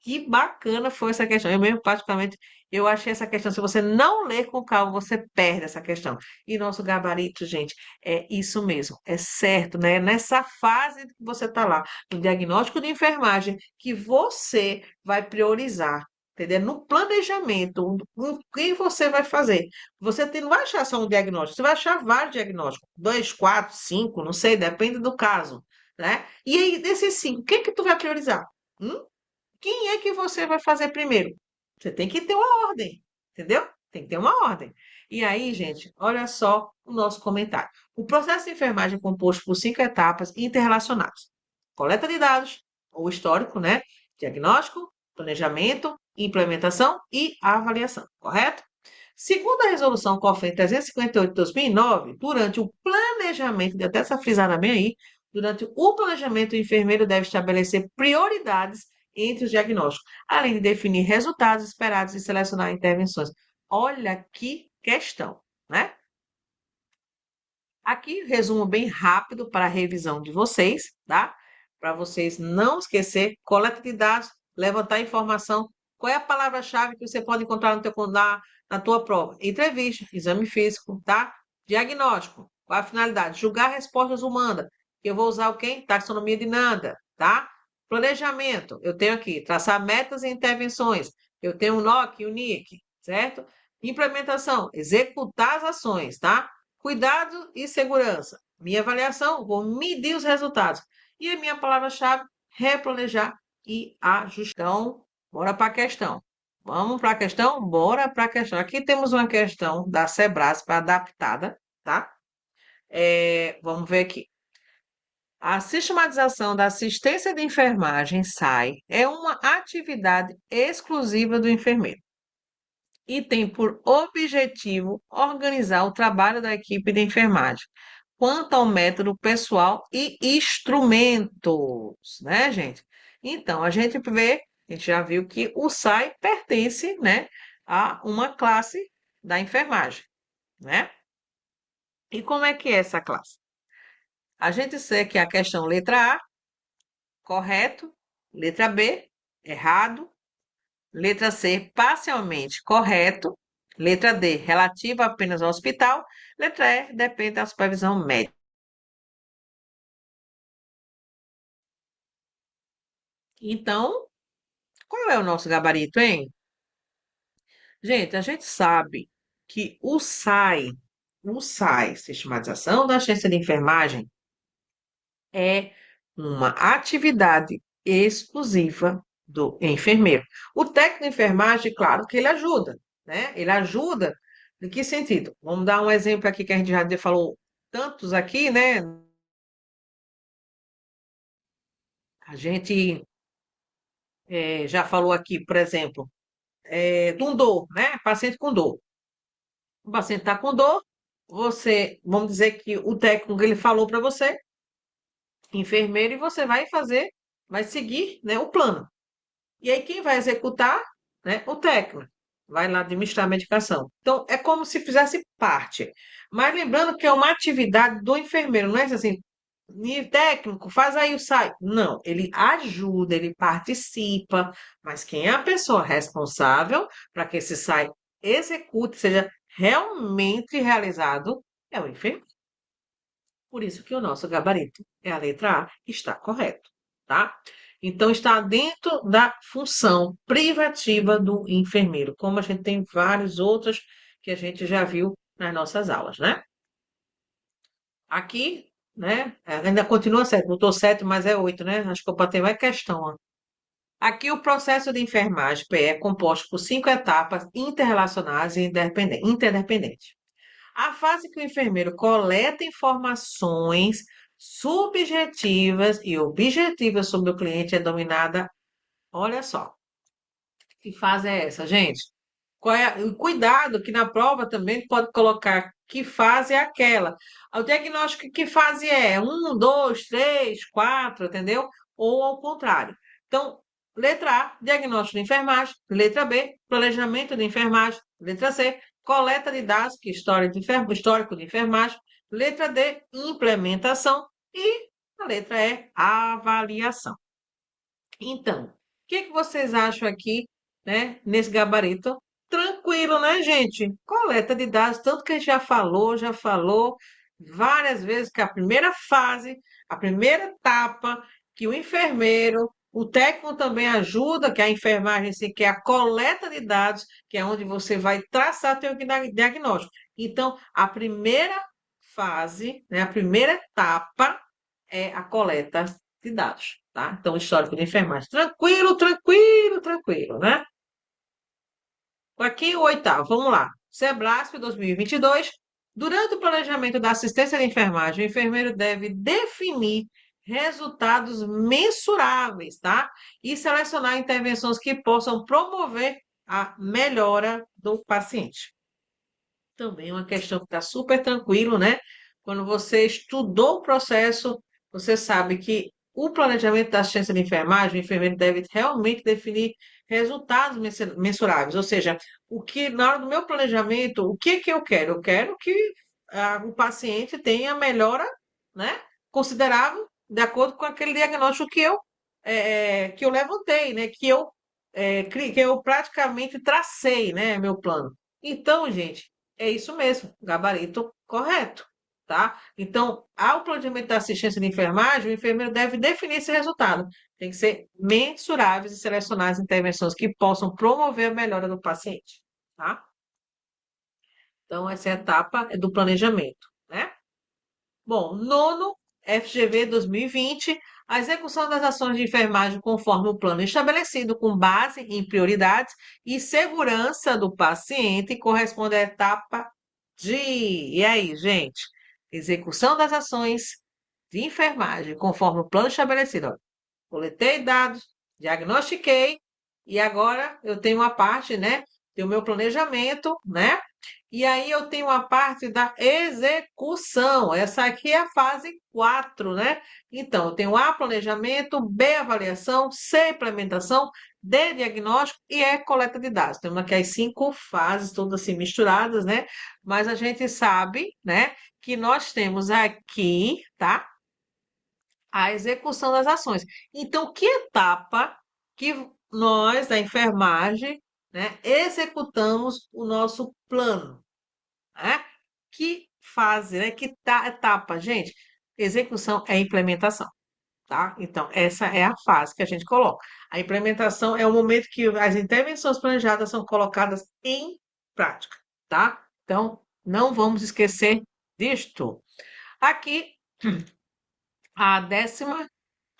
que bacana foi essa questão. Eu mesmo, particularmente, eu achei essa questão. Se você não ler com calma, você perde essa questão. E nosso gabarito, gente, é isso mesmo. É certo, né? Nessa fase que você está lá, no diagnóstico de enfermagem, que você vai priorizar. Entendeu? No planejamento, o que você vai fazer. Não vai achar só um diagnóstico, você vai achar vários diagnósticos. Dois, quatro, cinco, não sei, depende do caso, né? E aí, desses cinco, o que que tu vai priorizar? Hum? Quem é que você vai fazer primeiro? Você tem que ter uma ordem, entendeu? Tem que ter uma ordem. E aí, gente, olha só o nosso comentário. O processo de enfermagem é composto por 5 etapas interrelacionadas: coleta de dados, ou histórico, né? Diagnóstico, planejamento, implementação e avaliação, correto? Segundo a resolução COFEN 358 de 2009, durante o planejamento, de até essa frisada bem aí, durante o planejamento, o enfermeiro deve estabelecer prioridades entre os diagnósticos, além de definir resultados esperados e selecionar intervenções. Olha que questão, né? Aqui, resumo bem rápido para a revisão de vocês, tá? Para vocês não esquecer, coleta de dados, levantar informação. Qual é a palavra-chave que você pode encontrar na tua prova? Entrevista, exame físico, tá? Diagnóstico. Qual é a finalidade? Julgar respostas humanas. Eu vou usar o quê? Taxonomia de Nanda, tá? Planejamento. Eu tenho aqui, traçar metas e intervenções. Eu tenho o NOC e o NIC, certo? Implementação, executar as ações, tá? Cuidado e segurança. Minha avaliação, vou medir os resultados. E a minha palavra-chave, replanejar e ajustar. Então, bora para a questão. Vamos para a questão? Bora para a questão. Aqui temos uma questão da Sebrasp adaptada, tá? Vamos ver aqui. A sistematização da assistência de enfermagem, SAI, é uma atividade exclusiva do enfermeiro e tem por objetivo organizar o trabalho da equipe de enfermagem, quanto ao método pessoal e instrumentos, né, gente? Então, a gente já viu que o SAI pertence, né, a uma classe da enfermagem, né? E como é que é essa classe? A gente sei que a questão letra A, correto, letra B, errado, letra C, parcialmente correto. Letra D, relativa apenas ao hospital. Letra E, depende da supervisão médica. Então, qual é o nosso gabarito, hein? Gente, a gente sabe que o SAI, Sistematização da Ciência de Enfermagem, é uma atividade exclusiva do enfermeiro. O técnico de enfermagem, claro que ele ajuda, né? Ele ajuda em que sentido? Vamos dar um exemplo aqui que a gente já falou tantos aqui, né? A gente já falou aqui, por exemplo, de um dor, né? Paciente com dor. O paciente está com dor, vamos dizer que o técnico ele falou para você, enfermeiro, e você vai fazer, vai seguir, né, o plano. E aí quem vai executar, né, o técnico, vai lá administrar a medicação. Então é como se fizesse parte. Mas lembrando que é uma atividade do enfermeiro, não é assim, nível técnico, faz aí o site. Não, ele ajuda, ele participa, mas quem é a pessoa responsável para que esse site execute, seja realmente realizado, é o enfermeiro. Por isso que o nosso gabarito é a letra A, está correto, tá? Então, está dentro da função privativa do enfermeiro, como a gente tem vários outros que a gente já viu nas nossas aulas, né? Aqui, né? Ainda continua 7, botou 7, mas é 8, né? Acho que eu botei mais questão, ó. Aqui o processo de enfermagem PE é composto por 5 etapas interrelacionadas e interdependentes. A fase que o enfermeiro coleta informações subjetivas e objetivas sobre o cliente é dominada. Olha só, que fase é essa, gente? Qual é, cuidado que na prova também pode colocar que fase é aquela. O diagnóstico, que fase é? Um, dois, três, quatro, entendeu? Ou ao contrário. Então, letra A, diagnóstico de enfermagem. Letra B, planejamento de enfermagem. Letra C, coleta de dados, que é histórico de enfermagem. Letra D, implementação. E a letra E, avaliação. Então, o que vocês acham aqui, né, nesse gabarito? Tranquilo, né, gente? Coleta de dados, tanto que a gente já falou várias vezes que a primeira fase, a primeira etapa, que o enfermeiro, o técnico também ajuda, que é a enfermagem, assim, que é a coleta de dados, que é onde você vai traçar teu diagnóstico. Então, a primeira fase, né, a primeira etapa é a coleta de dados, tá? Então, histórico de enfermagem. Tranquilo, tranquilo, tranquilo, né? Aqui o oitavo, vamos lá. Sebrasp 2022. Durante o planejamento da assistência de enfermagem, o enfermeiro deve definir resultados mensuráveis, tá? E selecionar intervenções que possam promover a melhora do paciente. Também é uma questão que está super tranquilo, né? Quando você estudou o processo, você sabe que o planejamento da assistência de enfermagem, o enfermeiro deve realmente definir resultados mensuráveis, ou seja, o que na hora do meu planejamento, o que que eu quero? Eu quero que o paciente tenha melhora, né, considerável de acordo com aquele diagnóstico que eu levantei, né, que eu praticamente tracei, né, meu plano. Então, gente, é isso mesmo, gabarito correto, tá? Então, ao planejamento da assistência de enfermagem, o enfermeiro deve definir esse resultado. Tem que ser mensuráveis e selecionar as intervenções que possam promover a melhora do paciente, tá? Então, essa é a etapa do planejamento, né? Bom, nono, FGV 2020, a execução das ações de enfermagem conforme o plano estabelecido, com base em prioridades e segurança do paciente, corresponde à etapa de. E aí, gente? Execução das ações de enfermagem conforme o plano estabelecido. Ó, coletei dados, diagnostiquei, e agora eu tenho uma parte, né? Do meu planejamento, né? E aí eu tenho a parte da execução. Essa aqui é a fase 4, né? Então, eu tenho A, planejamento, B, avaliação, C, implementação, D, diagnóstico e E, coleta de dados. Temos aqui as 5 fases, todas assim misturadas, né? Mas a gente sabe, né, que nós temos aqui, tá? A execução das ações. Então, que etapa que nós, da enfermagem, né, executamos o nosso plano? Né? Que fase, né? Etapa, gente? Execução é implementação, tá? Então, essa é a fase que a gente coloca. A implementação é o momento que as intervenções planejadas são colocadas em prática, tá? Então, não vamos esquecer disto. Aqui, a 10ª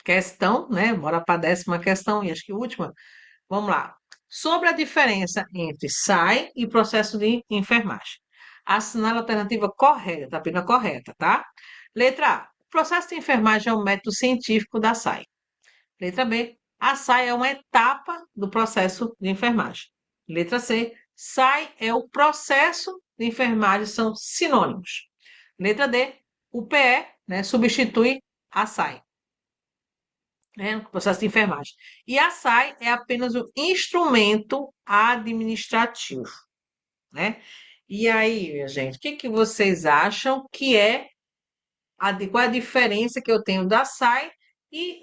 questão, né? Bora para a 10ª questão e acho que última. Vamos lá. Sobre a diferença entre SAI e processo de enfermagem. Assinale a alternativa correta, a pena correta, tá? Letra A. O processo de enfermagem é um método científico da SAI. Letra B. A SAI é uma etapa do processo de enfermagem. Letra C. SAI é o processo de enfermagem, são sinônimos. Letra D. O PE, né, substitui a SAI, né, no processo de enfermagem. E a SAI é apenas um instrumento administrativo, né? E aí, minha gente, o que que vocês acham que é qual é a diferença que eu tenho da SAI e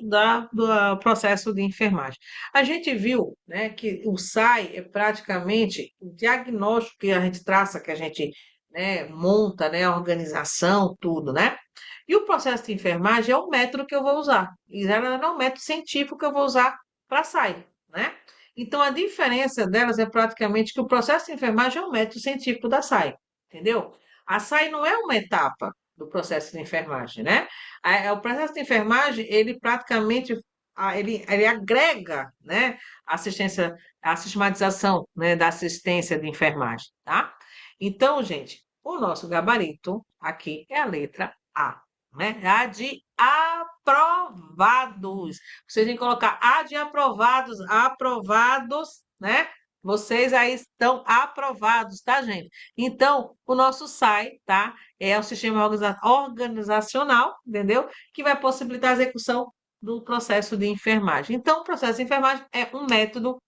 do processo de enfermagem. A gente viu, né, que o SAI é praticamente o diagnóstico que a gente traça, que a gente, né, monta, né, a organização, tudo, né? E o processo de enfermagem é o método que eu vou usar. E ela não é o método científico que eu vou usar para SAI, né? Então, a diferença delas é praticamente que o processo de enfermagem é o método científico da SAI, entendeu? A SAI não é uma etapa do processo de enfermagem, né? O processo de enfermagem, ele praticamente, ele agrega, né, assistência, a sistematização, né, da assistência de enfermagem, tá? Então, gente, o nosso gabarito aqui é a letra A, né? A de aprovados. Vocês têm que colocar A de aprovados, aprovados, né? Vocês aí estão aprovados, tá, gente? Então, o nosso SAI, tá? É o sistema organizacional, entendeu? Que vai possibilitar a execução do processo de enfermagem. Então, o processo de enfermagem é um método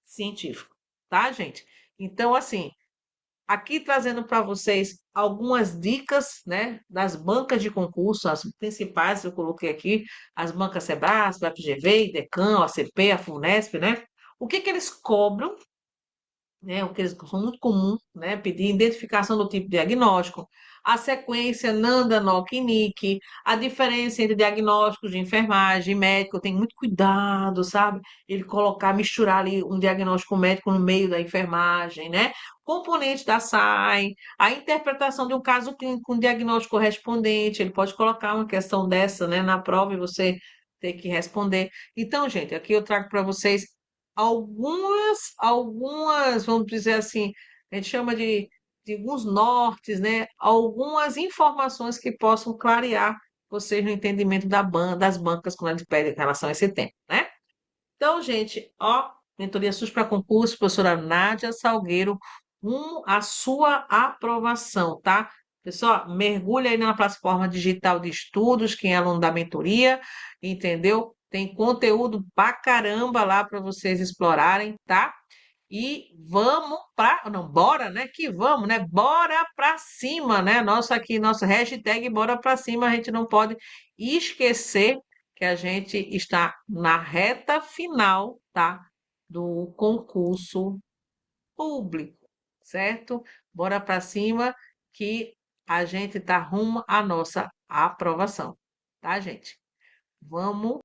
científico, tá, gente? Então, assim, aqui trazendo para vocês algumas dicas, né, das bancas de concurso, as principais eu coloquei aqui, as bancas Sebrasp, a FGV, Idecam, a CP, a FUNESP, né? O que que eles cobram, né, o que eles são muito comum, né, pedir identificação do tipo de diagnóstico, a sequência NANDA, NOC e NIC, a diferença entre diagnósticos de enfermagem e médico, tem muito cuidado, sabe? Ele colocar, misturar ali um diagnóstico médico no meio da enfermagem, né? Componente da SAI, a interpretação de um caso clínico com diagnóstico correspondente, ele pode colocar uma questão dessa, né, na prova e você ter que responder. Então, gente, aqui eu trago para vocês vamos dizer assim, a gente chama de alguns nortes, né? Algumas informações que possam clarear vocês no entendimento das bancas quando a gente pede em relação a esse tema, né? Então, gente, ó, mentoria SUS para concurso, professora Nádia Salgueiro, a sua aprovação, tá? Pessoal, mergulha aí na plataforma digital de estudos, quem é aluno da mentoria, entendeu? Tem conteúdo pra caramba lá para vocês explorarem, tá? E vamos para, não, bora, né? Que vamos, né? Bora para cima, né? Nosso hashtag bora para cima, a gente não pode esquecer que a gente está na reta final, tá? Do concurso público, certo? Bora para cima que a gente tá rumo à nossa aprovação, tá, gente? Vamos